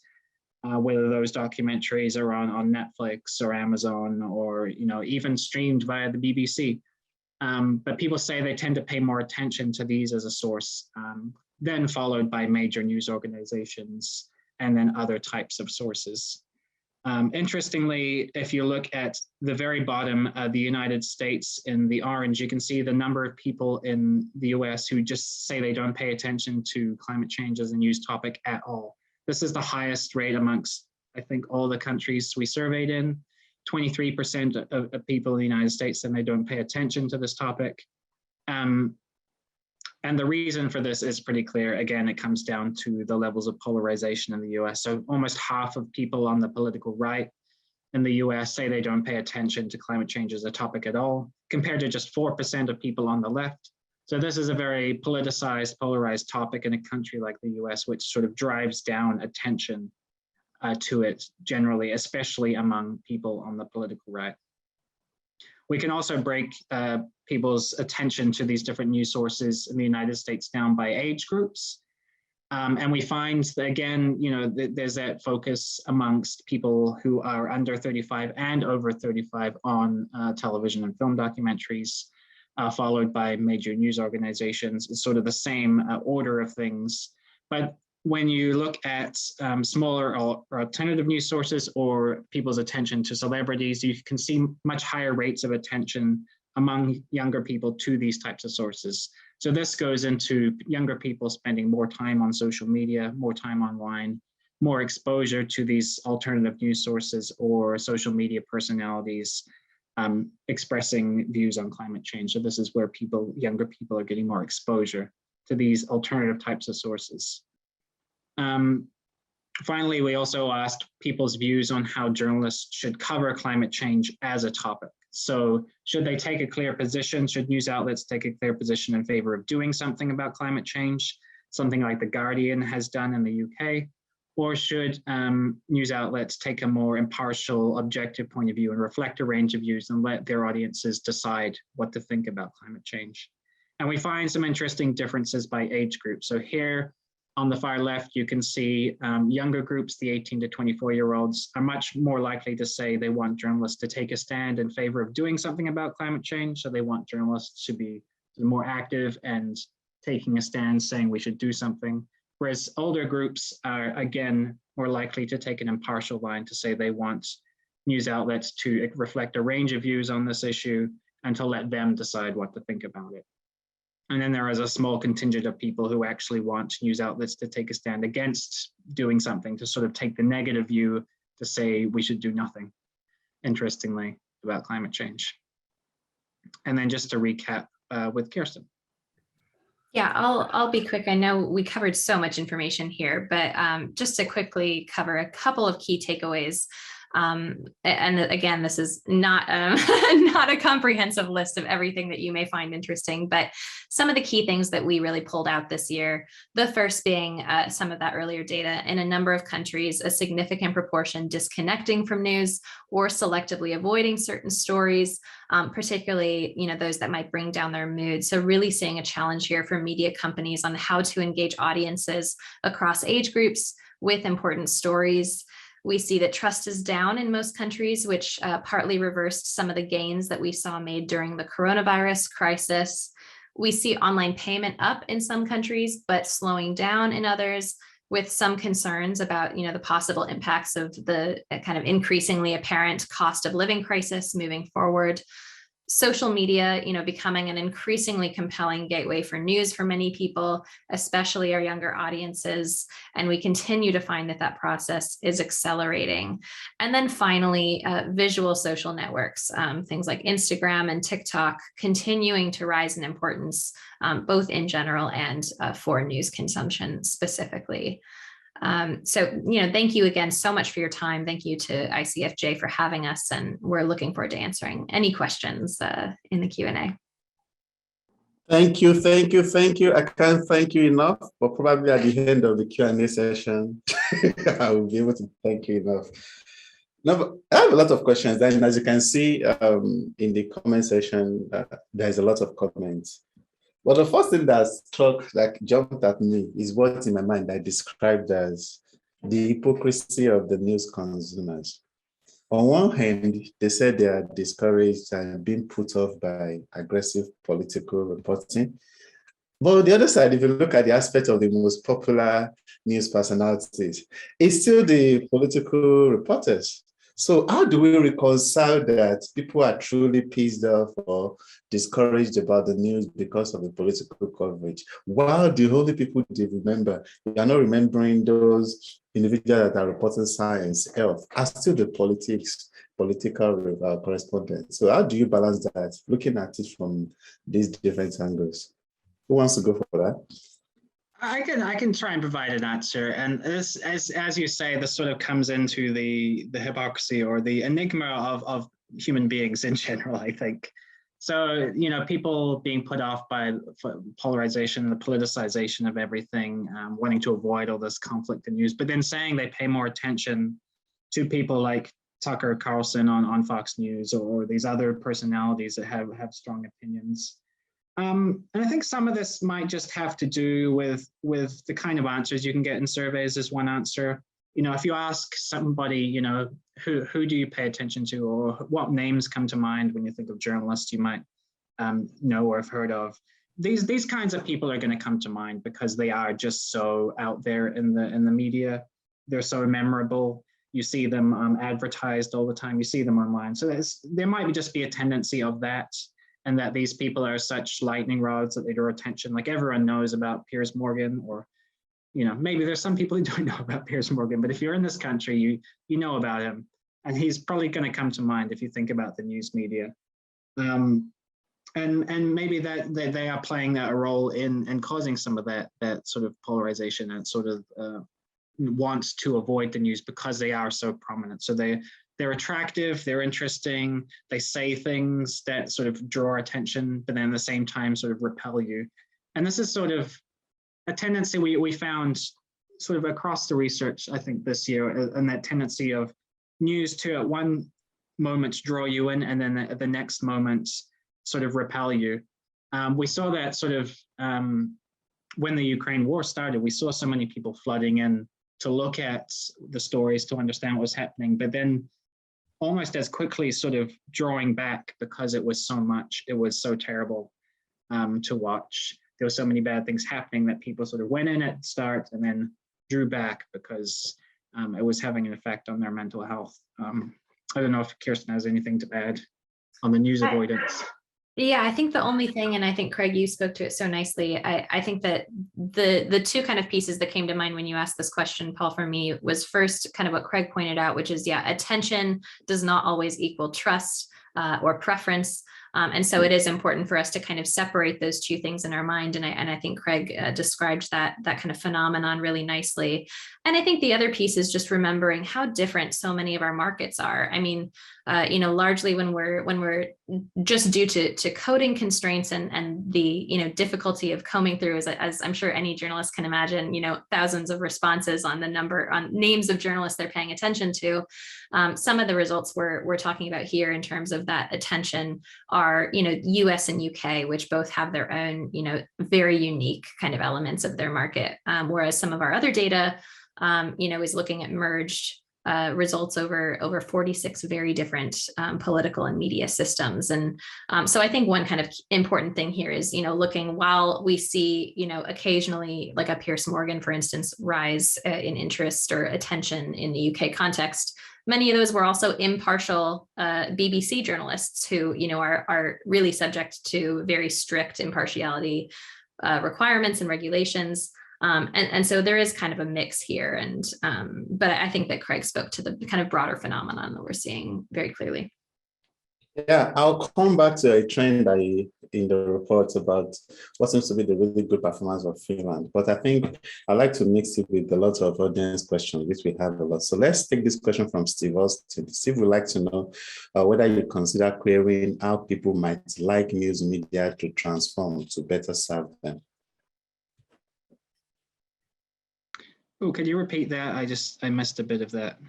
[SPEAKER 3] whether those documentaries are on Netflix or Amazon or even streamed via the BBC. But people say they tend to pay more attention to these as a source, then followed by major news organizations and then other types of sources. Interestingly, if you look at the very bottom, the United States in the orange, you can see the number of people in the US who just say they don't pay attention to climate change as a news topic at all. This is the highest rate amongst, I think, all the countries we surveyed in. 23% of people in the United States say they don't pay attention to this topic. And the reason for this is pretty clear. Again, it comes down to the levels of polarization in the US. So almost half of people on the political right in the US say they don't pay attention to climate change as a topic at all, compared to just 4% of people on the left. So this is a very politicized, polarized topic in a country like the US, which sort of drives down attention to it generally, especially among people on the political right. We can also break people's attention to these different news sources in the United States down by age groups. And we find that, again, there's that focus amongst people who are under 35 and over 35 on television and film documentaries, followed by major news organizations. It's sort of the same order of things. But when you look at smaller or alternative news sources or people's attention to celebrities, you can see much higher rates of attention among younger people to these types of sources. So this goes into younger people spending more time on social media, more time online, more exposure to these alternative news sources or social media personalities expressing views on climate change. So this is where younger people are getting more exposure to these alternative types of sources. Finally, we also asked people's views on how journalists should cover climate change as a topic. So should they take a clear position? Should news outlets take a clear position in favor of doing something about climate change, something like The Guardian has done in the UK? Or should news outlets take a more impartial, objective point of view and reflect a range of views and let their audiences decide what to think about climate change? And we find some interesting differences by age group. So here on the far left, you can see younger groups, the 18 to 24-year-olds, are much more likely to say they want journalists to take a stand in favor of doing something about climate change. So they want journalists to be more active and taking a stand, saying we should do something. Whereas older groups are, again, more likely to take an impartial line to say they want news outlets to reflect a range of views on this issue and to let them decide what to think about it. And then there is a small contingent of people who actually want news outlets to take a stand against doing something, to sort of take the negative view to say we should do nothing, interestingly, about climate change. And then just to recap with Kirsten.
[SPEAKER 2] Yeah, I'll be quick. I know we covered so much information here, but just to quickly cover a couple of key takeaways. And again, this is not not a comprehensive list of everything that you may find interesting, but some of the key things that we really pulled out this year. The first being some of that earlier data in a number of countries, a significant proportion disconnecting from news or selectively avoiding certain stories, particularly those that might bring down their mood. So really seeing a challenge here for media companies on how to engage audiences across age groups with important stories. We see that trust is down in most countries, which partly reversed some of the gains that we saw made during the coronavirus crisis. We see online payment up in some countries, but slowing down in others, with some concerns about the possible impacts of the kind of increasingly apparent cost of living crisis moving forward. Social media, becoming an increasingly compelling gateway for news for many people, especially our younger audiences. And we continue to find that process is accelerating. And then finally, visual social networks, things like Instagram and TikTok, continuing to rise in importance, both in general and for news consumption specifically. So, thank you again so much for your time. Thank you to ICFJ for having us, and we're looking forward to answering any questions in the Q&A.
[SPEAKER 1] Thank you. I can't thank you enough, but probably at the end of the Q&A session, I will be able to thank you enough. No, I have a lot of questions, and as you can see in the comment section, there's a lot of comments. But the first thing that jumped at me is what in my mind I described as the hypocrisy of the news consumers. On one hand, they said they are discouraged and being put off by aggressive political reporting. But on the other side, if you look at the aspect of the most popular news personalities, it's still the political reporters. So how do we reconcile that people are truly pissed off or discouraged about the news because of the political coverage, while the only people they remember, you are not remembering those individuals that are reporting science, health, are still the political correspondents. So how do you balance that, looking at it from these different angles? Who wants to go for that?
[SPEAKER 3] I can try and provide an answer, and this, as you say, this sort of comes into the hypocrisy or the enigma of human beings in general, I think. So people being put off by polarization, the politicization of everything, wanting to avoid all this conflict in news, but then saying they pay more attention to people like Tucker Carlson on Fox News or these other personalities that have strong opinions. And I think some of this might just have to do with the kind of answers you can get in surveys is one answer. If you ask somebody, who do you pay attention to, or what names come to mind when you think of journalists you might know or have heard of, these kinds of people are going to come to mind because they are just so out there in the media. They're so memorable. You see them advertised all the time. You see them online. So there might just be a tendency of that, and that these people are such lightning rods that they draw attention. Like everyone knows about Piers Morgan, or maybe there's some people who don't know about Piers Morgan, but if you're in this country, you know about him, and he's probably going to come to mind if you think about the news media. And maybe that they are playing a role in causing some of that sort of polarization and sort of wants to avoid the news because they are so prominent. So they're attractive, they're interesting, they say things that sort of draw attention, but then at the same time sort of repel you. And this is sort of a tendency we found sort of across the research, I think, this year, and that tendency of news to at one moment draw you in, and then at the next moment sort of repel you. We saw that sort of when the Ukraine war started, we saw so many people flooding in to look at the stories, to understand what was happening, but then almost as quickly sort of drawing back because it was so much, it was so terrible to watch. There were so many bad things happening that people sort of went in at the start and then drew back because it was having an effect on their mental health. I don't know if Kirsten has anything to add on the news avoidance.
[SPEAKER 2] Yeah, I think the only thing, and I think Craig, you spoke to it so nicely. I think that the two kind of pieces that came to mind when you asked this question, Paul, for me was first kind of what Craig pointed out, which is, yeah, attention does not always equal trust or preference. And so it is important for us to kind of separate those two things in our mind. And I think Craig described that kind of phenomenon really nicely. And I think the other piece is just remembering how different so many of our markets are. I mean, largely when we're just due to coding constraints and the difficulty of combing through, as I'm sure any journalist can imagine, thousands of responses on names of journalists they're paying attention to. Some of the results we're talking about here in terms of that attention are US and UK, which both have their own very unique kind of elements of their market, whereas some of our other data is looking at merged results over 46 very different political and media systems. And so I think one kind of important thing here is, looking while we see, occasionally like a Piers Morgan, for instance, rise in interest or attention in the UK context. Many of those were also impartial BBC journalists who, are really subject to very strict impartiality requirements and regulations. And so there is kind of a mix here. But I think that Craig spoke to the kind of broader phenomenon that we're seeing very clearly.
[SPEAKER 1] Yeah, I'll come back to a trend in the report about what seems to be the really good performance of Finland. But I think I'd like to mix it with a lot of audience questions, which we have a lot. So let's take this question from Steve Austin. Steve would like to know whether you consider querying how people might like news media to transform to better serve them.
[SPEAKER 3] Oh, could you repeat that? I missed a bit of that.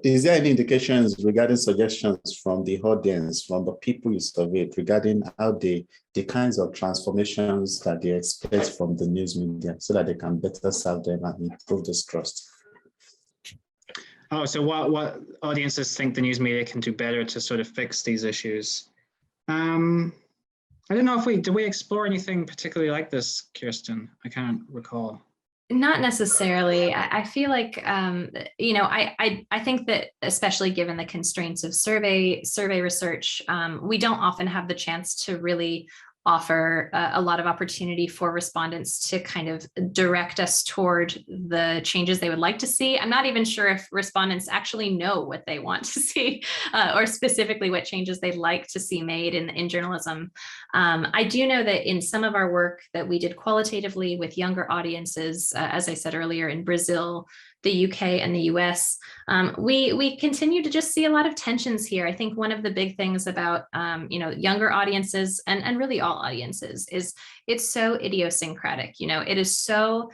[SPEAKER 1] Is there any indications regarding suggestions from the audience, from the people you surveyed, regarding how the kinds of transformations that they expect from the news media so that they can better serve them and improve this trust?
[SPEAKER 3] Oh, so what audiences think the news media can do better to sort of fix these issues? I don't know if did we explore anything particularly like this, Kirsten? I can't recall.
[SPEAKER 2] Not necessarily. I feel like, I think that especially given the constraints of survey research, we don't often have the chance to really offer a lot of opportunity for respondents to kind of direct us toward the changes they would like to see. I'm not even sure if respondents actually know what they want to see or specifically what changes they'd like to see made in journalism. I do know that in some of our work that we did qualitatively with younger audiences, as I said earlier, in Brazil, the UK and the US, we continue to just see a lot of tensions here. I think one of the big things about younger audiences and really all audiences is it's so idiosyncratic. It is so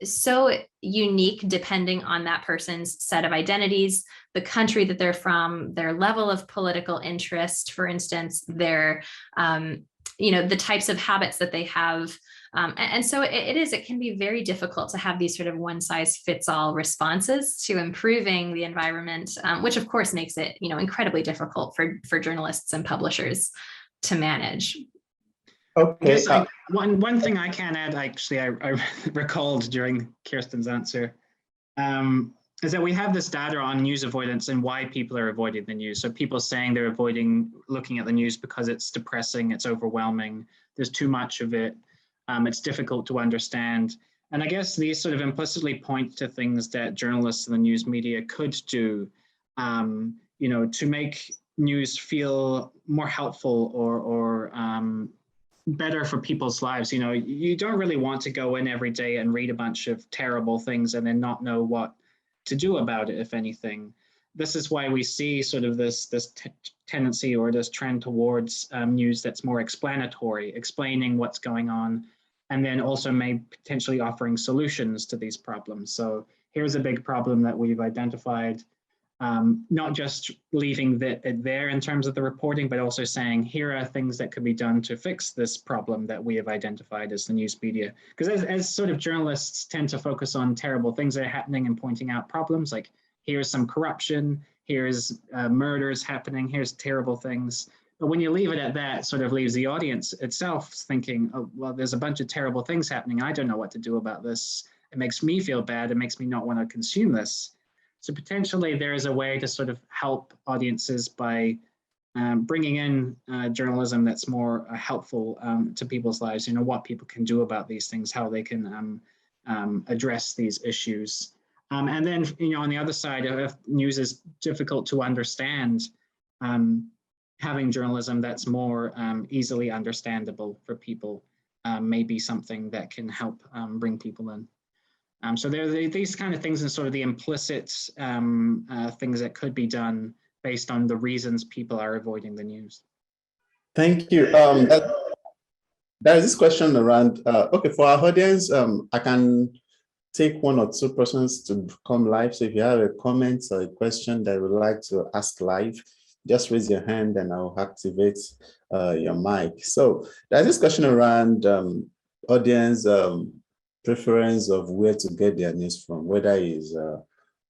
[SPEAKER 2] so unique depending on that person's set of identities, the country that they're from, their level of political interest, for instance, their, the types of habits that they have. And so it can be very difficult to have these sort of one size fits all responses to improving the environment, which of course makes it, incredibly difficult for journalists and publishers to manage.
[SPEAKER 3] Okay. One thing I can add, actually, I recalled during Kirsten's answer, is that we have this data on news avoidance and why people are avoiding the news. So people saying they're avoiding looking at the news because it's depressing, it's overwhelming, there's too much of it, it's difficult to understand. And I guess these sort of implicitly point to things that journalists and the news media could do, to make news feel more helpful or better for people's lives. You don't really want to go in every day and read a bunch of terrible things and then not know what to do about it, if anything. This is why we see sort of this tendency or this trend towards news that's more explanatory, explaining what's going on, and then also potentially offering solutions to these problems. So here's a big problem that we've identified. Not just leaving it there in terms of the reporting, but also saying, here are things that could be done to fix this problem that we have identified as the news media. Because as sort of journalists tend to focus on terrible things that are happening and pointing out problems, like here's some corruption, here's murders happening, here's terrible things. But when you leave it at that, it sort of leaves the audience itself thinking, oh, well, there's a bunch of terrible things happening. I don't know what to do about this. It makes me feel bad. It makes me not want to consume this. So potentially there is a way to sort of help audiences by bringing in journalism that's more helpful to people's lives, what people can do about these things, how they can address these issues. And then, on the other side, if news is difficult to understand, having journalism that's more easily understandable for people may be something that can help bring people in. So there are these kind of things and sort of the implicit things that could be done based on the reasons people are avoiding the news.
[SPEAKER 1] Thank you. There is this question around, okay, for our audience, I can take one or two persons to come live. So if you have a comment or a question that you would like to ask live, just raise your hand and I'll activate your mic. So there's this question around audience preference of where to get their news from, whether it's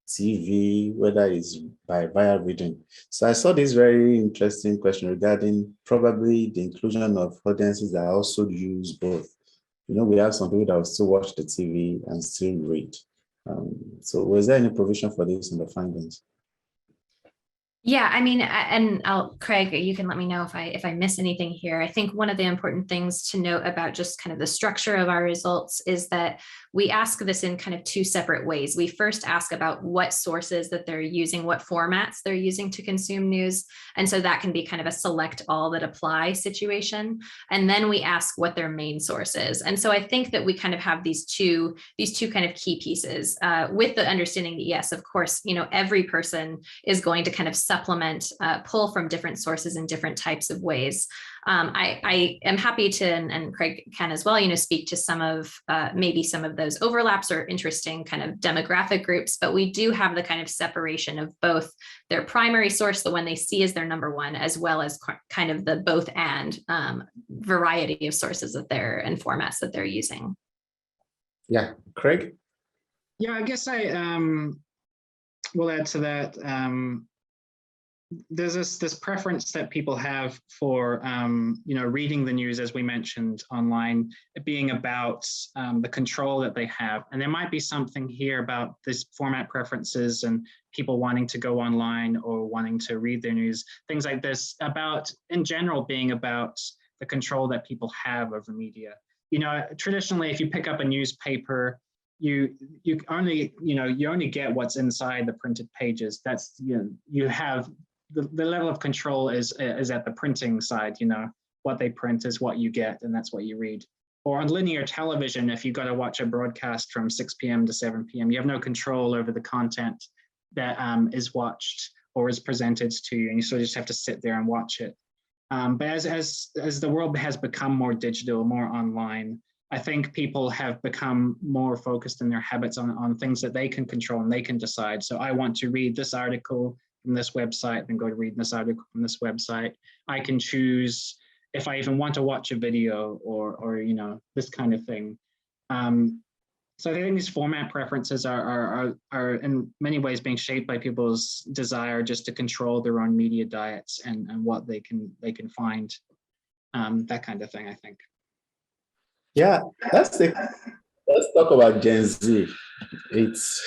[SPEAKER 1] TV, whether it's via reading. So I saw this very interesting question regarding probably the inclusion of audiences that also use both. We have some people that will still watch the TV and still read. So was there any provision for this in the findings?
[SPEAKER 2] Yeah, I mean, and Craig, you can let me know if I miss anything here. I think one of the important things to note about just kind of the structure of our results is that we ask this in kind of two separate ways. We first ask about what sources that they're using, what formats they're using to consume news. And so that can be kind of a select all that apply situation. And then we ask what their main source is. And so I think that we kind of have these two kind of key pieces with the understanding that, yes, of course, every person is going to kind of supplement, pull from different sources in different types of ways. I am happy to, and Craig can as well, speak to some of maybe some of those overlaps or interesting kind of demographic groups, but we do have the kind of separation of both their primary source, the one they see as their number one, as well as kind of the both and variety of sources and formats that they're using.
[SPEAKER 1] Yeah, Craig?
[SPEAKER 3] Yeah, I guess I will add to that. There's this preference that people have for reading the news, as we mentioned, online, being about the control that they have. And there might be something here about this format preferences and people wanting to go online or wanting to read their news, things like this, about in general being about the control that people have over media. Traditionally, if you pick up a newspaper, you only get what's inside the printed pages. That's you have the level of control is at the printing side. What they print is what you get, and that's what you read. Or on linear television, if you've got to watch a broadcast from 6 p.m. to 7 p.m., you have no control over the content that is watched or is presented to you, and you sort of just have to sit there and watch it. But as the world has become more digital, more online, I think people have become more focused in their habits on things that they can control and they can decide. So I want to read this article from this website, then go to read this article from this website. I can choose if I even want to watch a video or you know, this kind of thing. So I think these format preferences are in many ways being shaped by people's desire just to control their own media diets and what they can find, that kind of thing, I think.
[SPEAKER 1] Yeah, let's talk about Gen Z. It's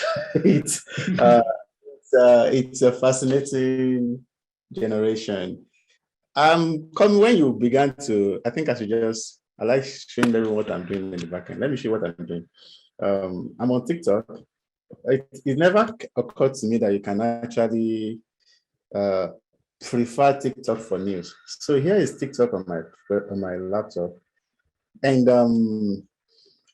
[SPEAKER 1] a fascinating generation. Come when you began to, I think I like showing everyone what I'm doing in the back end. Let me show you what I'm doing. I'm on TikTok. It never occurred to me that you can actually prefer TikTok for news. So here is TikTok on my laptop, and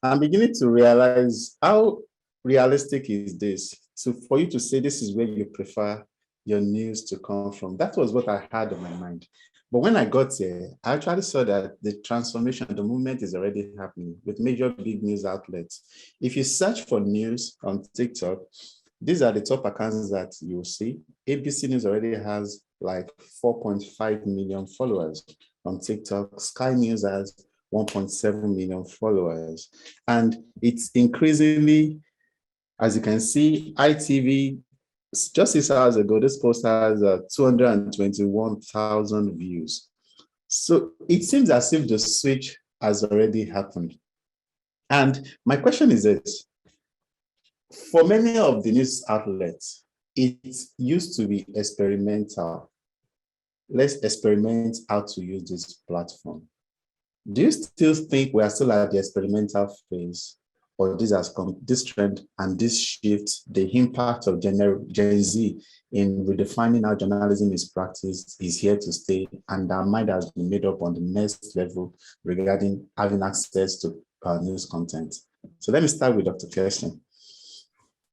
[SPEAKER 1] I'm beginning to realize how realistic is this. So for you to say this is where you prefer your news to come from, that was what I had on my mind. But when I got here, I actually saw that the transformation, the movement is already happening with major big news outlets. If you search for news on TikTok, these are the top accounts that you'll see. ABC News already has like 4.5 million followers on TikTok. Sky News has 1.7 million followers. And it's increasingly, as you can see, ITV, just 6 hours ago, this post has 221,000 views. So it seems as if the switch has already happened. And my question is this: for many of the news outlets, it used to be experimental. Let's experiment how to use this platform. Do you still think we are still at the experimental phase? Or this trend and this shift, the impact of Gen Z in redefining how journalism is practiced is here to stay, and our mind has been made up on the next level regarding having access to news content. So let me start with Dr. Kirsten.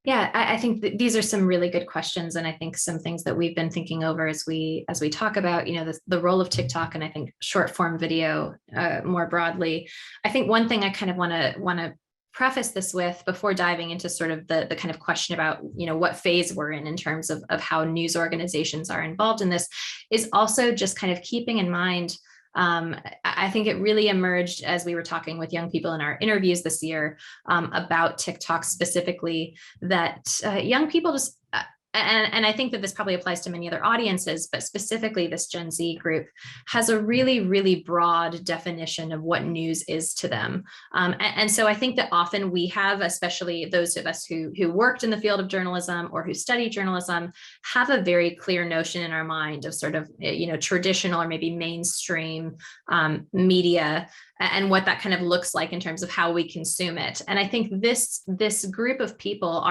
[SPEAKER 2] Yeah, I think these are some really good questions, and I think some things that we've been thinking over as we talk about, you know, the role of TikTok, and I think short form video more broadly. I think one thing I kind of want to preface this with before diving into sort of the kind of question about, you know, what phase we're in terms of how news organizations are involved in this, is also just kind of keeping in mind. I think it really emerged as we were talking with young people in our interviews this year about TikTok specifically, that young people just, and I think that this probably applies to many other audiences, but specifically this Gen Z group has a really, really broad definition of what news is to them. And so I think that often we have, especially those of us who worked in the field of journalism or who study journalism, have a very clear notion in our mind of sort of, you know, traditional or maybe mainstream media and what that kind of looks like in terms of how we consume it. And I think this group of people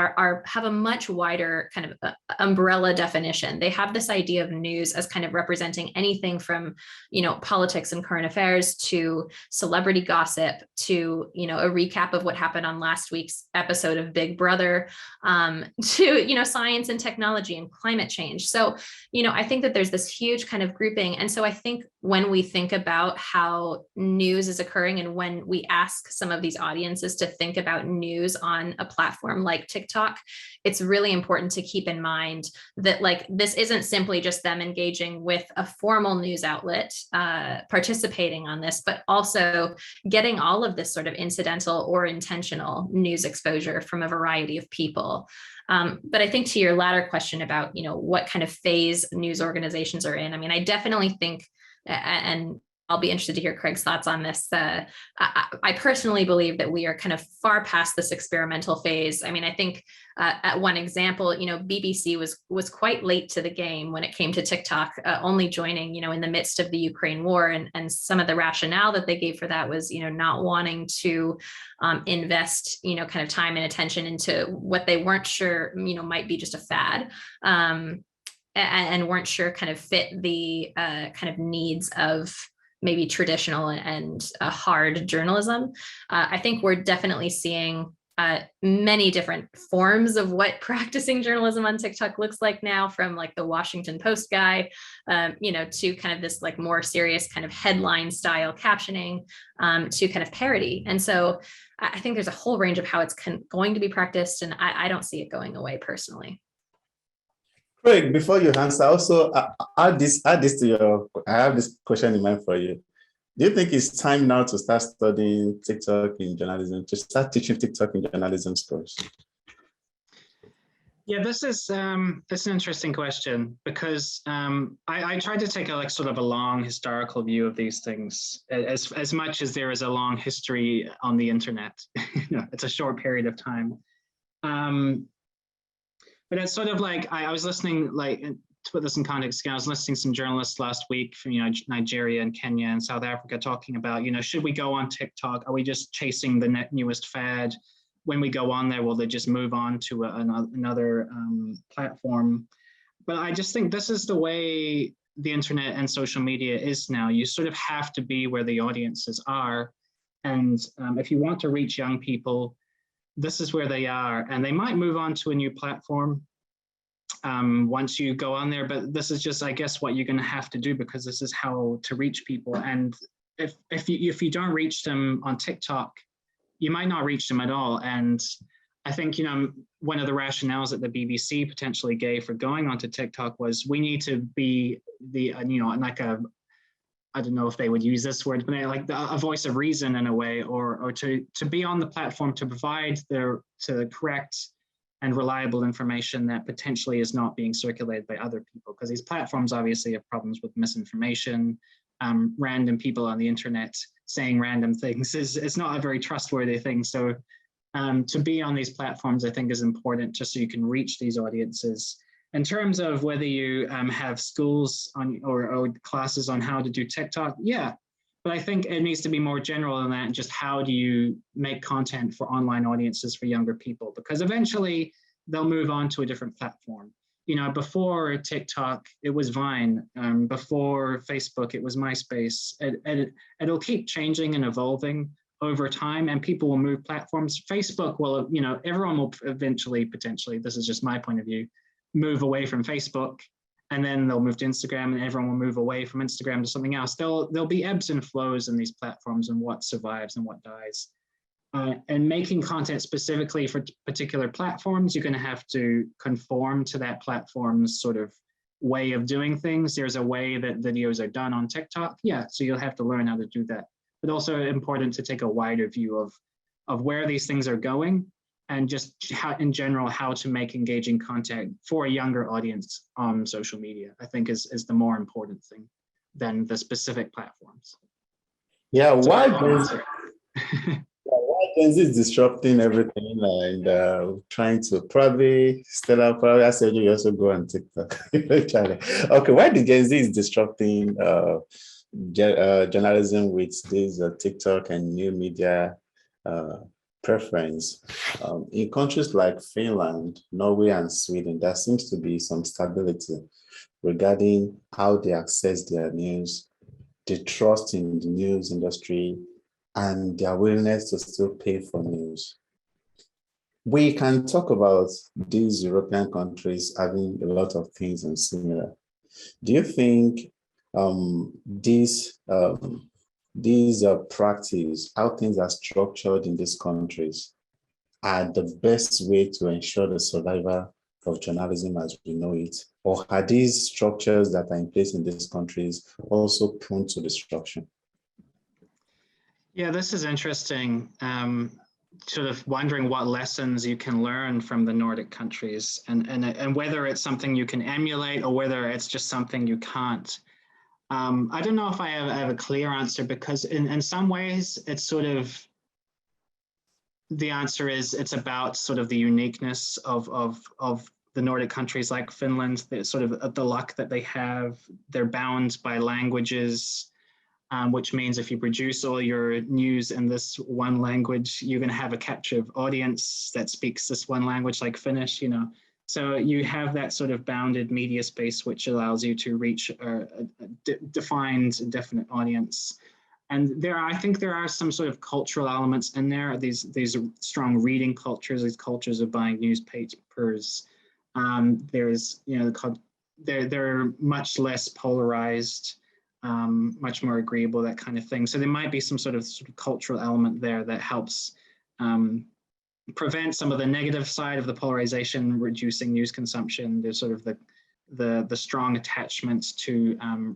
[SPEAKER 2] have a much wider kind of umbrella definition. They have this idea of news as kind of representing anything from, you know, politics and current affairs to celebrity gossip to, you know, a recap of what happened on last week's episode of Big Brother, to, you know, science and technology and climate change. So, you know, I think that there's this huge kind of grouping. And so I think when we think about how news is occurring and when we ask some of these audiences to think about news on a platform like TikTok, it's really important to keep in mind that, like, this isn't simply just them engaging with a formal news outlet, participating on this, but also getting all of this sort of incidental or intentional news exposure from a variety of people. But I think to your latter question about, you know, what kind of phase news organizations are in, I mean, I definitely think, and I'll be interested to hear Craig's thoughts on this. I personally believe that we are kind of far past this experimental phase. I mean, I think at one example, you know, BBC was quite late to the game when it came to TikTok, only joining, you know, in the midst of the Ukraine war, and some of the rationale that they gave for that was, you know, not wanting to invest, you know, kind of time and attention into what they weren't sure, you know, might be just a fad. And weren't sure kind of fit the kind of needs of maybe traditional and hard journalism. I think we're definitely seeing many different forms of what practicing journalism on TikTok looks like now, from like the Washington Post guy, to kind of this like more serious kind of headline style captioning, to kind of parody. And so I think there's a whole range of how it's going to be practiced, and I don't see it going away personally.
[SPEAKER 1] Craig, before you answer, also add this to your, I have this question in mind for you. Do you think it's time now to start studying TikTok in journalism, to start teaching TikTok in journalism schools?
[SPEAKER 3] Yeah, this is an interesting question, because I tried to take a sort of a long historical view of these things, as much as there is a long history on the internet. It's a short period of time. But it's sort of like, I was listening, like, to put this in context again, I was listening to some journalists last week from Nigeria and Kenya and South Africa talking about, should we go on TikTok? Are we just chasing the newest fad? When we go on there, will they just move on to another platform? But I just think this is the way the internet and social media is now. You sort of have to be where the audiences are. And if you want to reach young people, this is where they are. And they might move on to a new platform once you go on there, but this is just, I guess, what you're going to have to do, because this is how to reach people. And if you don't reach them on TikTok, you might not reach them at all. And I think, one of the rationales that the BBC potentially gave for going onto TikTok was, we need to be like I don't know if they would use this word, but like a voice of reason in a way, or to be on the platform to provide the correct and reliable information that potentially is not being circulated by other people. Because these platforms obviously have problems with misinformation. Random people on the internet saying random things is not a very trustworthy thing. So to be on these platforms, I think, is important, just so you can reach these audiences. In terms of whether you have schools on or classes on how to do TikTok, yeah, but I think it needs to be more general than that, and just how do you make content for online audiences for younger people, because eventually they'll move on to a different platform. Before TikTok, it was Vine. Before Facebook, it was MySpace. It'll keep changing and evolving over time, and people will move platforms. Facebook will, everyone will eventually, potentially, this is just my point of view, move away from Facebook, and then they'll move to Instagram, and everyone will move away from Instagram to something else. There'll be ebbs and flows in these platforms, and what survives and what dies. And making content specifically for particular platforms, you're going to have to conform to that platform's sort of way of doing things. There's a way that videos are done on TikTok. Yeah, so you'll have to learn how to do that. But also important to take a wider view of where these things are going, and just how, in general, how to make engaging content for a younger audience on social media, I think is the more important thing than the specific platforms.
[SPEAKER 1] Yeah, why Gen Z is disrupting everything and trying to probably, Stella, probably I said you also go on TikTok. Okay, why the Gen Z is disrupting journalism with this TikTok and new media preference? In countries like Finland, Norway, and Sweden, there seems to be some stability regarding how they access their news, the trust in the news industry, and their willingness to still pay for news. We can talk about these European countries having a lot of things and similar. Do you think these practice, how things are structured in these countries, are the best way to ensure the survival of journalism as we know it? Or are these structures that are in place in these countries also prone to destruction?
[SPEAKER 3] Yeah, this is interesting. Sort of wondering what lessons you can learn from the Nordic countries, and whether it's something you can emulate or whether it's just something you can't. I don't know if I have a clear answer, because in some ways it's sort of, the answer is it's about sort of the uniqueness of the Nordic countries like Finland, sort of the luck that they have. They're bound by languages, which means if you produce all your news in this one language, you're going to have a captive audience that speaks this one language, like Finnish, So you have that sort of bounded media space, which allows you to reach a defined, definite audience. And I think there are some sort of cultural elements in there. These strong reading cultures, these cultures of buying newspapers. There's, they're much less polarized, much more agreeable, that kind of thing. So there might be some sort of cultural element there that helps prevent some of the negative side of the polarization, reducing news consumption. There's sort of the strong attachments to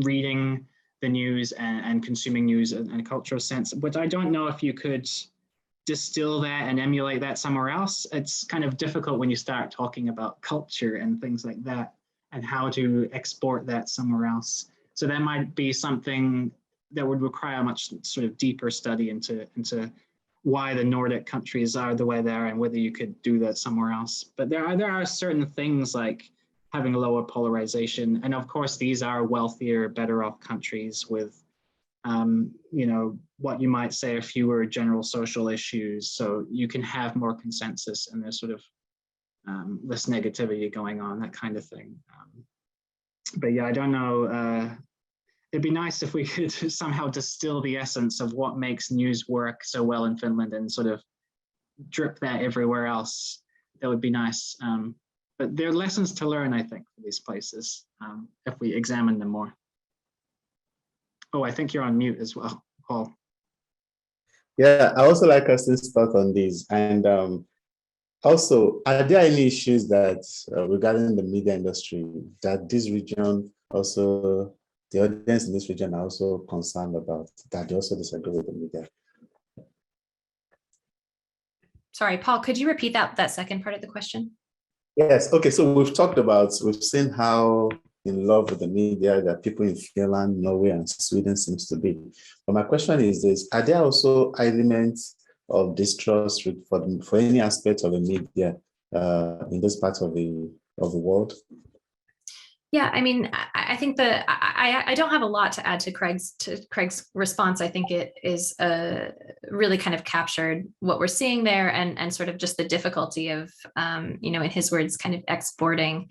[SPEAKER 3] reading the news and consuming news in a cultural sense, but I don't know if you could distill that and emulate that somewhere else. It's kind of difficult when you start talking about culture and things like that and how to export that somewhere else. So that might be something that would require a much sort of deeper study into why the Nordic countries are the way they are and whether you could do that somewhere else. But there are certain things like having a lower polarization. And of course, these are wealthier, better off countries with, what you might say are fewer general social issues. So you can have more consensus and there's sort of less negativity going on, that kind of thing. But yeah, I don't know. It'd be nice if we could somehow distill the essence of what makes news work so well in Finland and sort of drip that everywhere else. That would be nice. But there are lessons to learn, I think, for these places if we examine them more. Oh, I think you're on mute as well, Paul.
[SPEAKER 1] Yeah, I also like us to talk on this. And also, are there any issues that regarding the media industry that this region also, the audience in this region are also concerned about, that they also disagree with the media?
[SPEAKER 2] Sorry, Paul, could you repeat that second part of the question?
[SPEAKER 1] Yes. Okay. So we've seen how in love with the media that people in Finland, Norway, and Sweden seems to be. But my question is this: are there also elements of distrust for any aspect of the media in this part of the world?
[SPEAKER 2] Yeah, I mean, I think that I don't have a lot to add to Craig's response. I think it is really kind of captured what we're seeing there and sort of just the difficulty of, in his words, kind of exporting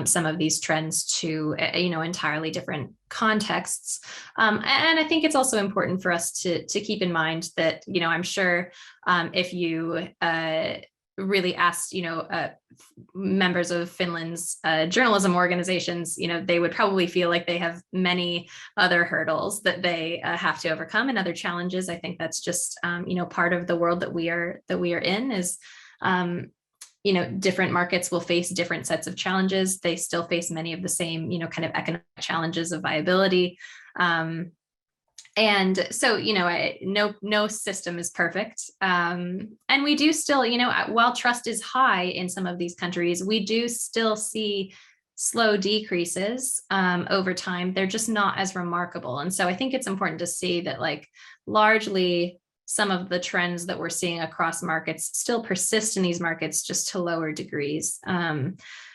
[SPEAKER 2] some of these trends to, entirely different contexts. And I think it's also important for us to keep in mind that, I'm sure if you really asked, members of Finland's journalism organizations, they would probably feel like they have many other hurdles that they have to overcome and other challenges. I think that's just, part of the world that we are in is, different markets will face different sets of challenges. They still face many of the same, kind of economic challenges of viability. And so, no system is perfect. And we do still, while trust is high in some of these countries, we do still see slow decreases over time. They're just not as remarkable. And so I think it's important to see that, like, largely some of the trends that we're seeing across markets still persist in these markets, just to lower degrees.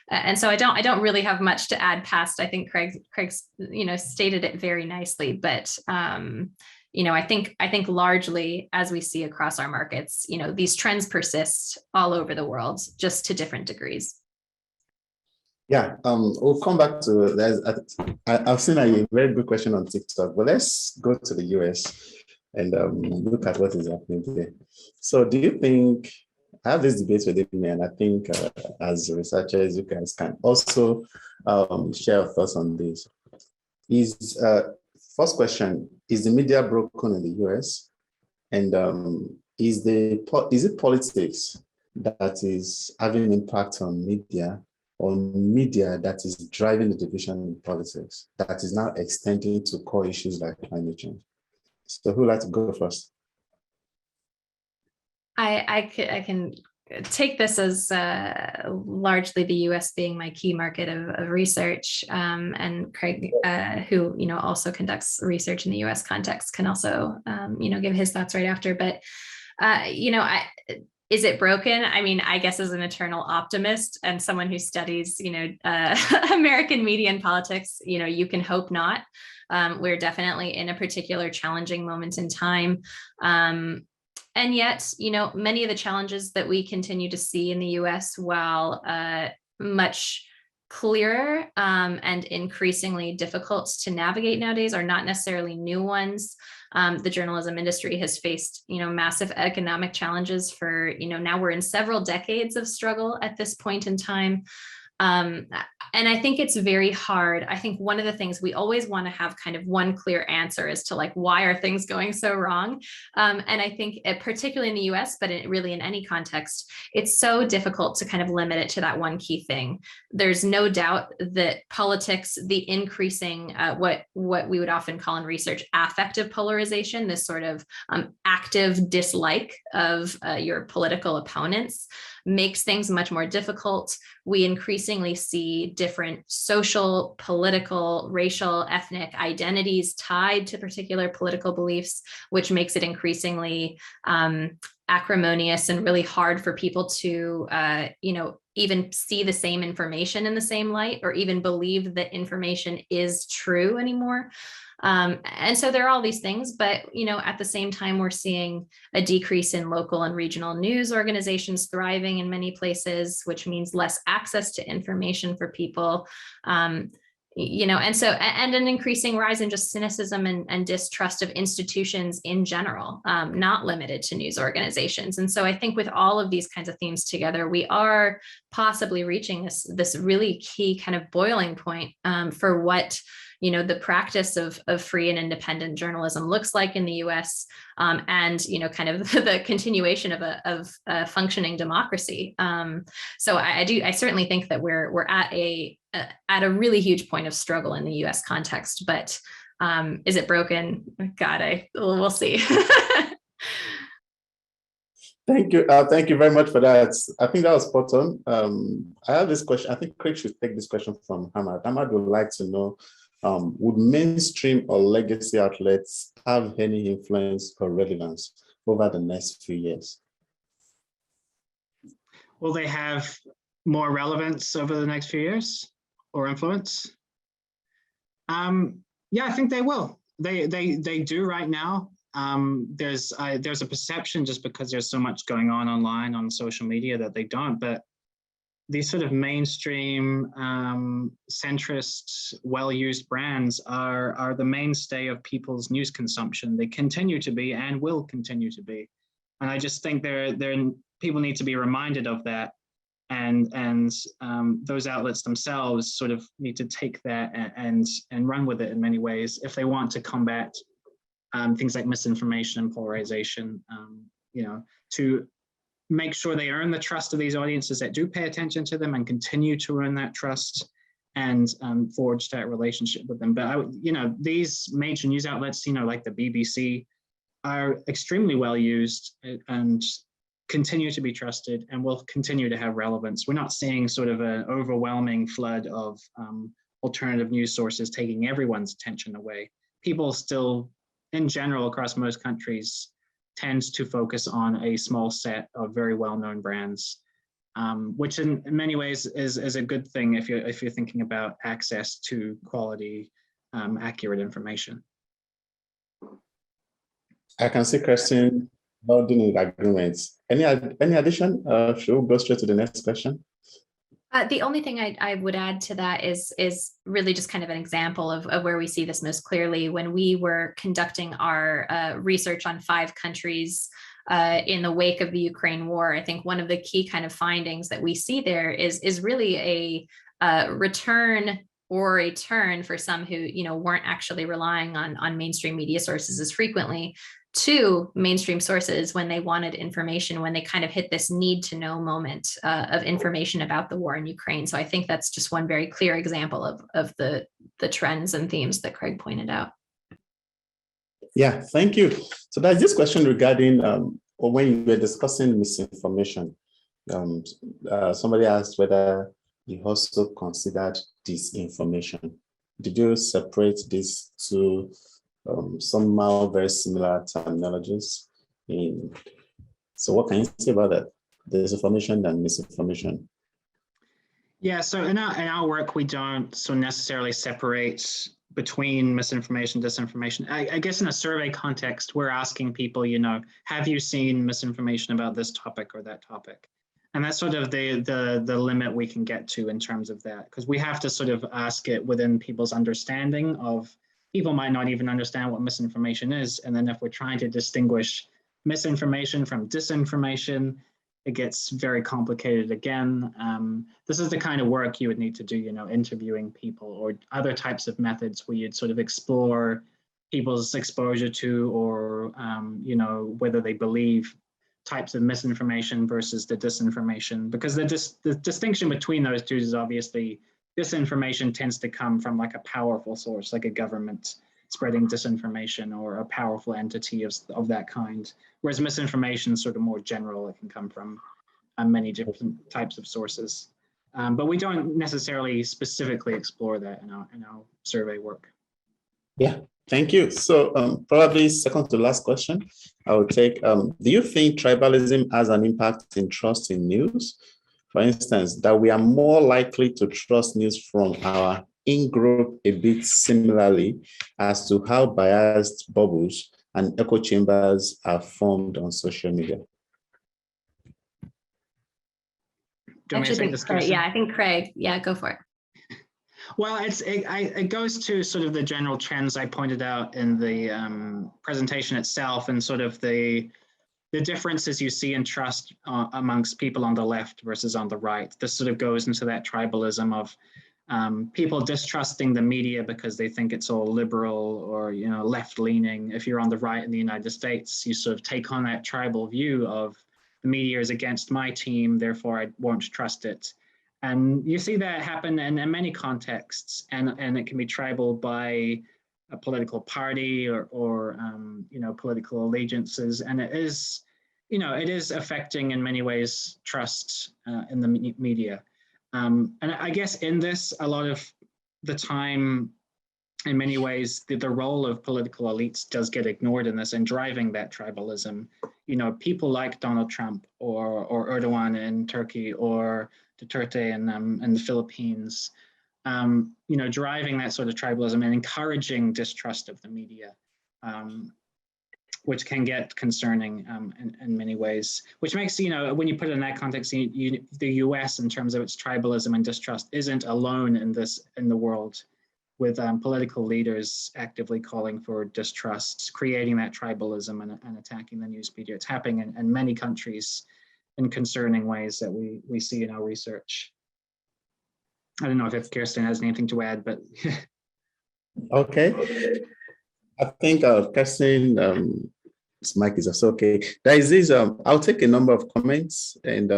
[SPEAKER 2] And so I don't really have much to add past. I think Craig's stated it very nicely, but I think largely, as we see across our markets, these trends persist all over the world, just to different degrees.
[SPEAKER 1] Yeah, we'll come back to that. I've seen a very good question on TikTok, but let's go to the US and look at what is happening there. So do you think, I have this debate with me, and I think as researchers, you guys can also share your thoughts on this. First question, is the media broken in the US? And is it politics that is having an impact on media, or media that is driving the division in politics that is now extending to core issues like climate change? So who would like to go first?
[SPEAKER 2] I can take this as largely the U.S. being my key market of research, and Craig, who also conducts research in the U.S. context, can also give his thoughts right after. But is it broken? I mean, I guess as an eternal optimist and someone who studies American media and politics, you can hope not. We're definitely in a particular challenging moment in time. And yet, many of the challenges that we continue to see in the US, while much clearer and increasingly difficult to navigate nowadays are not necessarily new ones. The journalism industry has faced, massive economic challenges for, now we're in several decades of struggle at this point in time. And I think it's very hard. I think one of the things we always want to have kind of one clear answer as to like, why are things going so wrong? And I think particularly in the US, but really in any context, it's so difficult to kind of limit it to that one key thing. There's no doubt that politics, the increasing what we would often call in research affective polarization, this sort of active dislike of your political opponents, makes things much more difficult. We increasingly see different social, political, racial, ethnic identities tied to particular political beliefs, which makes it increasingly acrimonious and really hard for people to, even see the same information in the same light, or even believe that information is true anymore. And so there are all these things, but, at the same time, we're seeing a decrease in local and regional news organizations thriving in many places, which means less access to information for people. And an increasing rise in just cynicism and distrust of institutions in general, not limited to news organizations. And so I think with all of these kinds of themes together, we are possibly reaching this really key kind of boiling point for what the practice of free and independent journalism looks like in the US, and kind of the continuation of a functioning democracy. So I certainly think that we're at a really huge point of struggle in the US context, but is it broken? God, we'll see.
[SPEAKER 1] Thank you. Thank you very much for that. I think that was spot on. I have this question. I think Craig should take this question from Hamad. Hamad would like to know, would mainstream or legacy outlets have any influence or relevance over the next few years?
[SPEAKER 3] Will they have more relevance over the next few years or influence? Yeah, I think they will. They do right now. There's a perception just because there's so much going on online on social media that they don't, but these sort of mainstream centrist, well-used brands are the mainstay of people's news consumption. They continue to be and will continue to be. And I just think people need to be reminded of that. And those outlets themselves sort of need to take that and run with it in many ways if they want to combat things like misinformation and polarization, to make sure they earn the trust of these audiences that do pay attention to them and continue to earn that trust and forge that relationship with them. But, these major news outlets, like the BBC, are extremely well used and continue to be trusted and will continue to have relevance. We're not seeing sort of an overwhelming flood of alternative news sources taking everyone's attention away. People still, in general, across most countries, tends to focus on a small set of very well-known brands, which in many ways is a good thing if you're thinking about access to quality, accurate information.
[SPEAKER 1] I can see Kirsten nodding agreements. Any addition? Should we go straight to the next question?
[SPEAKER 2] The only thing I would add to that is really just kind of an example of where we see this most clearly. When we were conducting our research on 5 countries in the wake of the Ukraine war, I think one of the key kind of findings that we see there is really a return or a turn for some who weren't actually relying on mainstream media sources as frequently to mainstream sources when they wanted information, when they kind of hit this need to know moment of information about the war in Ukraine. So I think that's just one very clear example of the trends and themes that Craig pointed out.
[SPEAKER 1] Yeah, thank you. So there's this question regarding when you were discussing misinformation, somebody asked whether you also considered disinformation. Did you separate these two somehow very similar terminologies? So what can you say about that? Disinformation and misinformation.
[SPEAKER 3] Yeah, so in our work, we don't so necessarily separate between misinformation, disinformation. I guess in a survey context, we're asking people, have you seen misinformation about this topic or that topic? And that's sort of the limit we can get to in terms of that, because we have to sort of ask it within people's understanding of, people might not even understand what misinformation is. And then if we're trying to distinguish misinformation from disinformation, it gets very complicated again. This is the kind of work you would need to do, interviewing people or other types of methods where you'd sort of explore people's exposure to, or, whether they believe types of misinformation versus the disinformation, because the distinction between those two is obviously disinformation tends to come from like a powerful source, like a government spreading disinformation or a powerful entity of that kind, whereas misinformation is sort of more general. It can come from many different types of sources, but we don't necessarily specifically explore that in our survey work.
[SPEAKER 1] Yeah, thank you. So probably second to last question, I will take, do you think tribalism has an impact in trust in news? For instance, that we are more likely to trust news from our in-group a bit similarly as to how biased bubbles and echo chambers are formed on social media?
[SPEAKER 2] I think Craig, go for it.
[SPEAKER 3] Well, it goes to sort of the general trends I pointed out in the presentation itself, and sort of the differences you see in trust amongst people on the left versus on the right. This sort of goes into that tribalism of people distrusting the media because they think it's all liberal or left-leaning. If you're on the right in the United States, you sort of take on that tribal view of the media is against my team, therefore I won't trust it. And you see that happen in many contexts, and it can be tribal by a political party or political allegiances, and it is affecting in many ways trust in the media. And I guess in this, a lot of the time, in many ways, the role of political elites does get ignored in this and driving that tribalism. People like Donald Trump or Erdogan in Turkey or Duterte in the Philippines, driving that sort of tribalism and encouraging distrust of the media, which can get concerning in many ways, which makes, when you put it in that context, the US in terms of its tribalism and distrust isn't alone in the world, with political leaders actively calling for distrust, creating that tribalism and attacking the news media. It's happening in many countries in concerning ways that we see in our research. I don't know if Kirsten has anything to add, but.
[SPEAKER 1] Okay. I think Kirsten, this mic is also okay. There is this, I'll take a number of comments and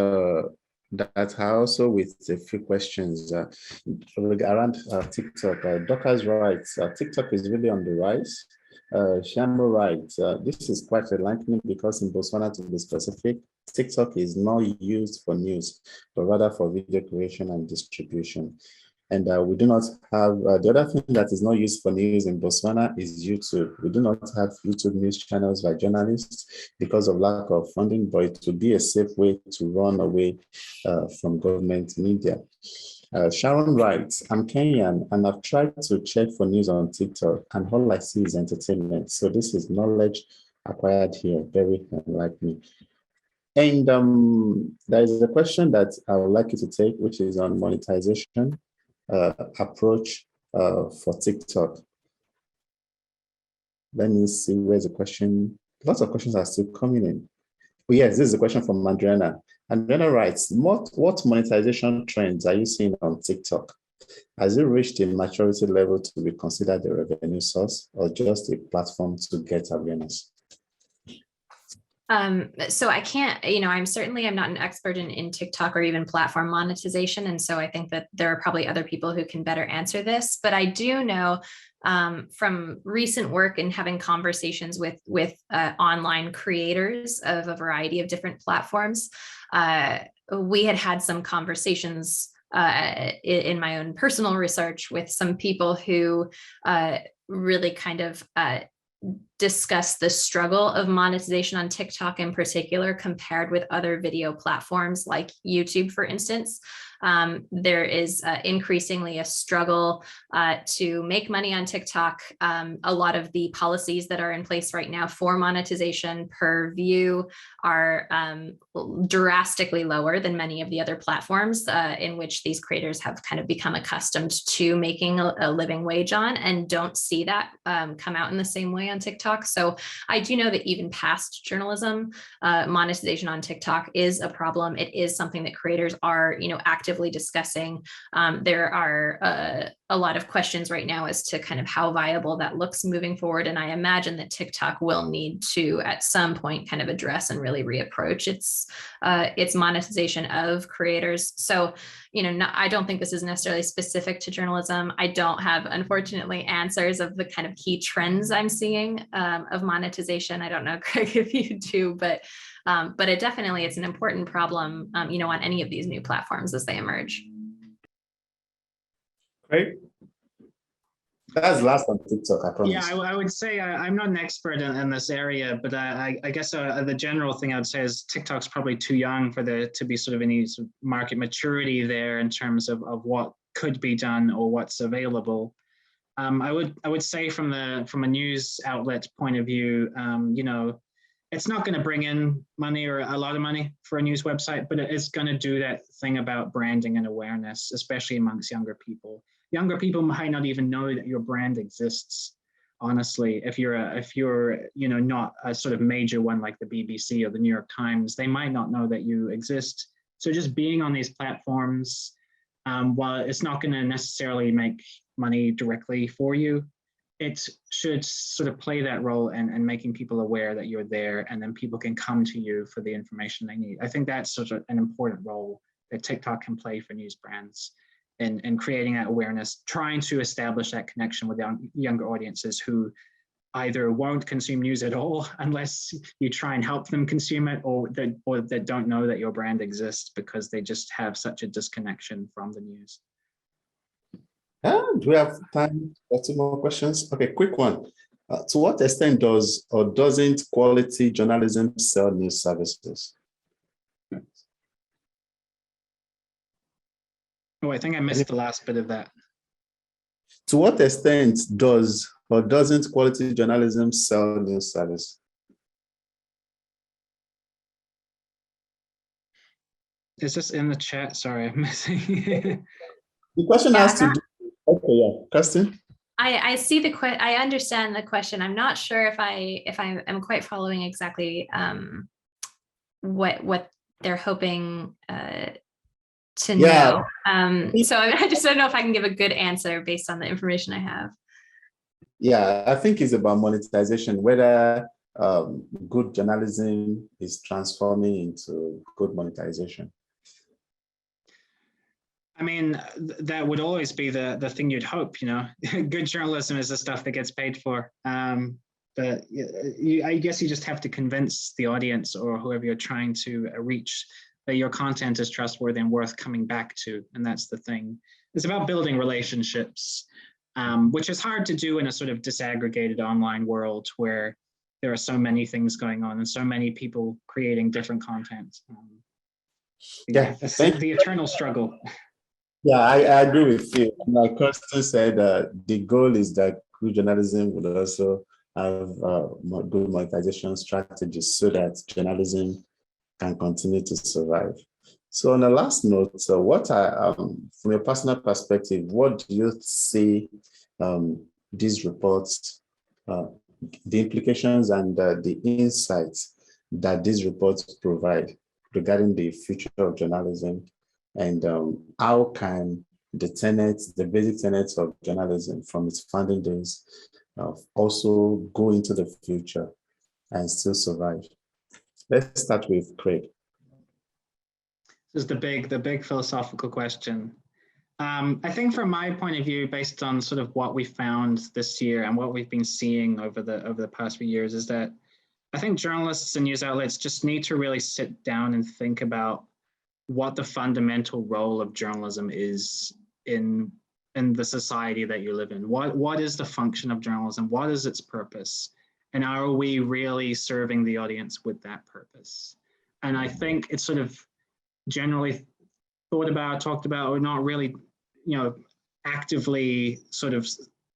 [SPEAKER 1] that also with a few questions around TikTok. Docker's right, TikTok is really on the rise. Shambo right, this is quite enlightening because in Botswana, to be specific, TikTok is not used for news, but rather for video creation and distribution. And we do not have, the other thing that is not used for news in Botswana is YouTube. We do not have YouTube news channels by journalists because of lack of funding, but it would be a safe way to run away from government media. Sharon writes, I'm Kenyan and I've tried to check for news on TikTok and all I see is entertainment. So this is knowledge acquired here, very enlightening. And there is a question that I would like you to take, which is on monetization approach for TikTok. Let me see where's the question. Lots of questions are still coming in. Oh, yes, this is a question from Adriana. Adriana writes, what monetization trends are you seeing on TikTok? Has it reached a maturity level to be considered a revenue source or just a platform to get awareness?
[SPEAKER 2] So I can't, I'm not an expert in TikTok or even platform monetization. And so I think that there are probably other people who can better answer this, but I do know from recent work and having conversations with online creators of a variety of different platforms, we had some conversations in my own personal research with some people who really kind of discuss the struggle of monetization on TikTok in particular compared with other video platforms like YouTube, for instance. There is increasingly a struggle to make money on TikTok. A lot of the policies that are in place right now for monetization per view are drastically lower than many of the other platforms in which these creators have kind of become accustomed to making a living wage on, and don't see that come out in the same way on TikTok. So I do know that even past journalism, monetization on TikTok is a problem. It is something that creators are, actively discussing. There are a lot of questions right now as to kind of how viable that looks moving forward. And I imagine that TikTok will need to, at some point, kind of address and really reapproach its monetization of creators. So, I don't think this is necessarily specific to journalism. I don't have, unfortunately, answers of the kind of key trends I'm seeing of monetization. I don't know, Craig, if you do, but it definitely, it's an important problem, on any of these new platforms as they emerge.
[SPEAKER 1] Great. That's last on TikTok, I promise.
[SPEAKER 3] Yeah, I would say I'm not an expert in this area, but I guess the general thing I would say is TikTok's probably too young for there to be sort of any sort of market maturity there in terms of what could be done or what's available. I would say from a news outlet point of view, it's not going to bring in money or a lot of money for a news website, but it is going to do that thing about branding and awareness, especially amongst younger people. Younger people might not even know that your brand exists. Honestly, if you're not a sort of major one like the BBC or the New York Times, they might not know that you exist. So just being on these platforms, while it's not going to necessarily make money directly for you, it should sort of play that role in making people aware that you're there, and then people can come to you for the information they need. I think that's sort of an important role that TikTok can play for news brands in creating that awareness, trying to establish that connection with younger audiences who either won't consume news at all unless you try and help them consume it, or that don't know that your brand exists because they just have such a disconnection from the news.
[SPEAKER 1] Do we have time for 2 more questions? Okay, quick one. To what extent does or doesn't quality journalism sell news services?
[SPEAKER 3] Oh, I think I missed the last bit of that.
[SPEAKER 1] To what extent does or doesn't quality journalism sell news service?
[SPEAKER 3] Is this in the chat? Sorry, I'm missing.
[SPEAKER 1] The question has to do. Okay, yeah, Kirsten.
[SPEAKER 2] I see I understand the question. I'm not sure if I am quite following exactly what they're hoping to know. So I just don't know if I can give a good answer based on the information I have.
[SPEAKER 1] Yeah, I think it's about monetization, whether good journalism is transforming into good monetization.
[SPEAKER 3] I mean, that would always be the thing you'd hope, Good journalism is the stuff that gets paid for. But I guess you just have to convince the audience or whoever you're trying to reach that your content is trustworthy and worth coming back to. And that's the thing. It's about building relationships, which is hard to do in a sort of disaggregated online world where there are so many things going on and so many people creating different content. That's the eternal struggle.
[SPEAKER 1] Yeah, I agree with you. Like Kirsten said, the goal is that good journalism would also have good monetization strategies so that journalism can continue to survive. So on the last note, from your personal perspective, what do you see these reports, the implications and the insights that these reports provide regarding the future of journalism? And how can the basic tenets of journalism from its founding days also go into the future and still survive? Let's start with Craig.
[SPEAKER 3] This is the big philosophical question. I think from my point of view, based on sort of what we found this year and what we've been seeing over the past few years, is that I think journalists and news outlets just need to really sit down and think about what the fundamental role of journalism is in the society that you live in. What is the function of journalism? What is its purpose? And are we really serving the audience with that purpose? And I think it's sort of generally thought about, talked about, or not really, actively sort of,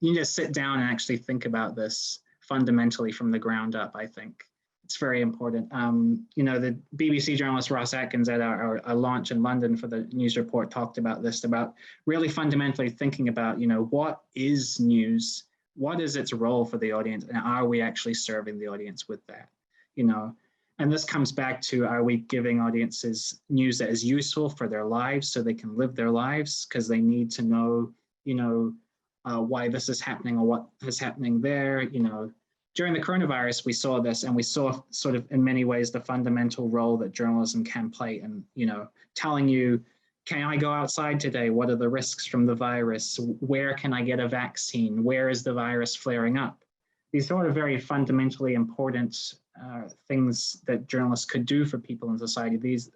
[SPEAKER 3] you just sit down and actually think about this fundamentally from the ground up. I think it's very important. The BBC journalist Ross Atkins at our launch in London for the news report talked about this, about really fundamentally thinking about, what is news? What is its role for the audience? And are we actually serving the audience with that? And this comes back to, are we giving audiences news that is useful for their lives so they can live their lives because they need to know, why this is happening or what is happening there. During the coronavirus, we saw this, and we saw sort of in many ways the fundamental role that journalism can play in, telling you, can I go outside today? What are the risks from the virus? Where can I get a vaccine? Where is the virus flaring up? These sort of very fundamentally important things that journalists could do for people in society. These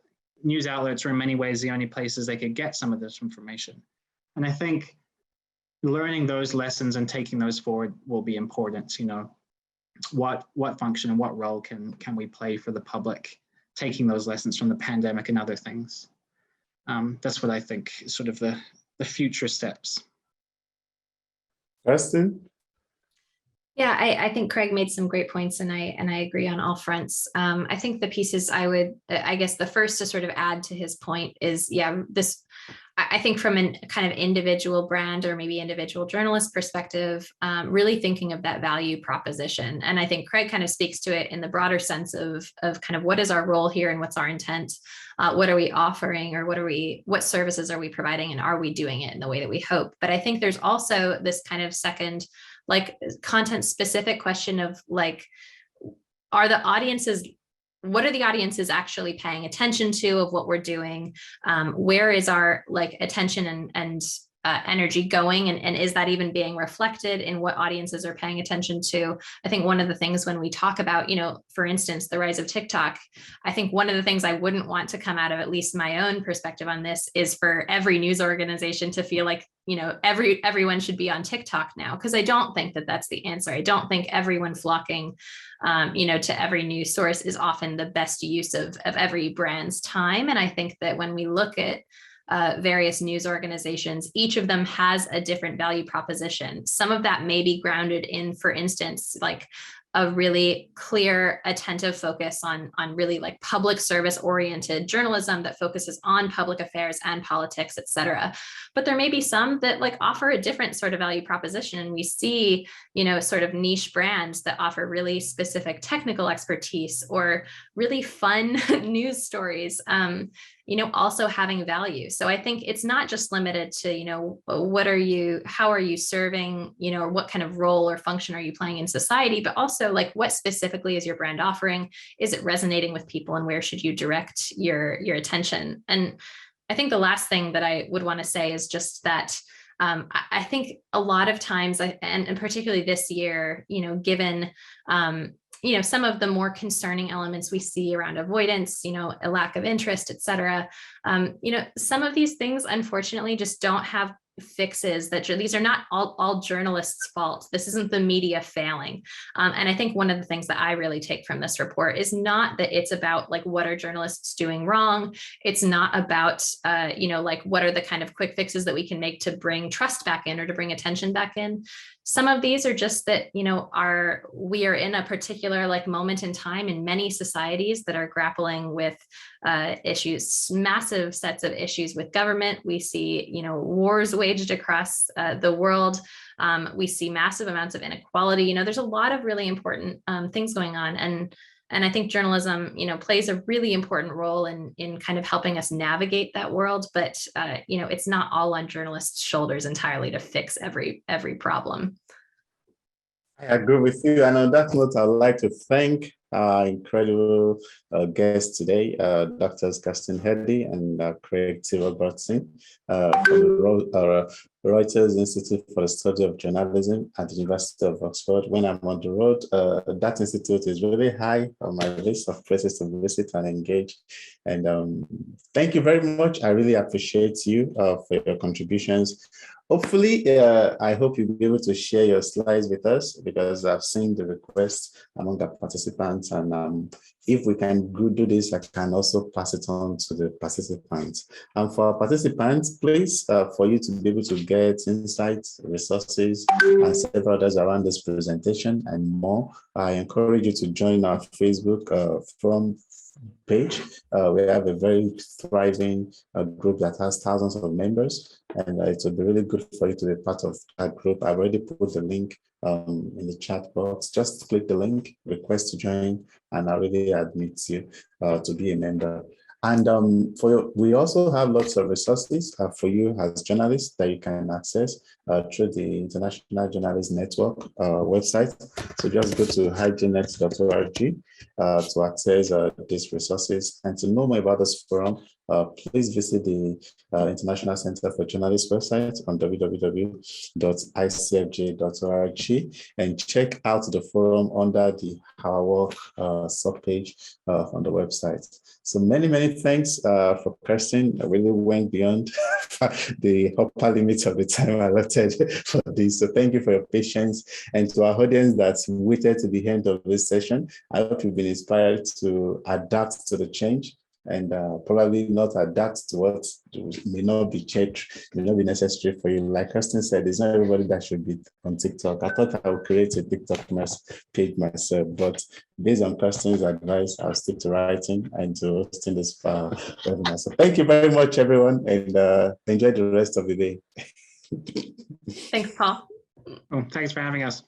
[SPEAKER 3] news outlets are in many ways the only places they could get some of this information. And I think learning those lessons and taking those forward will be important. What function and what role can we play for the public, taking those lessons from the pandemic and other things. That's what I think is sort of the future steps.
[SPEAKER 1] Kirsten?
[SPEAKER 2] Yeah, I think Craig made some great points, and I agree on all fronts. I think the pieces I guess the first to sort of add to his point is, I think from a kind of individual brand or maybe individual journalist perspective, really thinking of that value proposition. And I think Craig kind of speaks to it in the broader sense of kind of what is our role here and what's our intent? What are we offering, or what services are we providing, and are we doing it in the way that we hope? But I think there's also this kind of second, like, content specific question of like, what are the audiences actually paying attention to of what we're doing? Where is our like attention and energy going? And is that even being reflected in what audiences are paying attention to? I think one of the things when we talk about, for instance, the rise of TikTok, I think one of the things I wouldn't want to come out of at least my own perspective on this is for every news organization to feel like, everyone should be on TikTok now, because I don't think that that's the answer. I don't think everyone flocking, to every news source is often the best use of every brand's time. And I think that when we look at various news organizations, each of them has a different value proposition. Some of that may be grounded in, for instance, like a really clear, attentive focus on really like public service oriented journalism that focuses on public affairs and politics, et cetera. But there may be some that like offer a different sort of value proposition. And we see, sort of niche brands that offer really specific technical expertise or really fun news stories, also having value. So I think it's not just limited to, how are you serving, or what kind of role or function are you playing in society, but also like what specifically is your brand offering? Is it resonating with people, and where should you direct your attention? And I think the last thing that I would want to say is just that I think a lot of times, and particularly this year, given some of the more concerning elements we see around avoidance, a lack of interest, et cetera, some of these things, unfortunately, just don't have fixes. These are not all journalists' fault. This isn't the media failing. And I think one of the things that I really take from this report is not that it's about like, what are journalists doing wrong? It's not about, like, what are the kind of quick fixes that we can make to bring trust back in or to bring attention back in. Some of these are just that, we are in a particular like moment in time in many societies that are grappling with issues, massive sets of issues with government. We see, wars waged across the world. We see massive amounts of inequality. There's a lot of really important things going on. And I think journalism, plays a really important role in kind of helping us navigate that world. But, it's not all on journalists' shoulders entirely to fix every problem.
[SPEAKER 1] I agree with you. And on that note, I'd like to thank our incredible guests today, Drs. Kirsten Eddy and Craig Robertson from the Reuters Institute for the Study of Journalism at the University of Oxford. When I'm on the road, that institute is really high on my list of places to visit and engage. And thank you very much. I really appreciate you for your contributions. Hopefully, I hope you'll be able to share your slides with us, because I've seen the request among the participants. And if we can do this, I can also pass it on to the participants. And for our participants, please, for you to be able to get insights, resources, and several others around this presentation and more, I encourage you to join our Facebook forum page. We have a very thriving group that has thousands of members, and it will be really good for you to be part of that group. I've already put the link in the chat box. Just click the link, request to join, and I really admit you to be a member. And we also have lots of resources for you as journalists that you can access through the International Journalist Network website. So just go to hygnet.org to access these resources. And to know more about this forum, please visit the International Center for Journalists website on www.icfj.org and check out the forum under the Our Work subpage on the website. So many thanks for Kirsten. I really went beyond the upper limits of the time allotted for this. So thank you for your patience. And to our audience that's waited to the end of this session, I hope you've been inspired to adapt to the change and probably not adapt to what may not be changed, may not be necessary for you. Like Kirsten said, it's not everybody that should be on TikTok. I thought I would create a TikTok page myself, but based on Kirsten's advice, I'll stick to writing and to hosting this webinar. So thank you very much, everyone, and enjoy the rest of the day.
[SPEAKER 2] Thanks, Paul.
[SPEAKER 3] Oh, thanks for having us.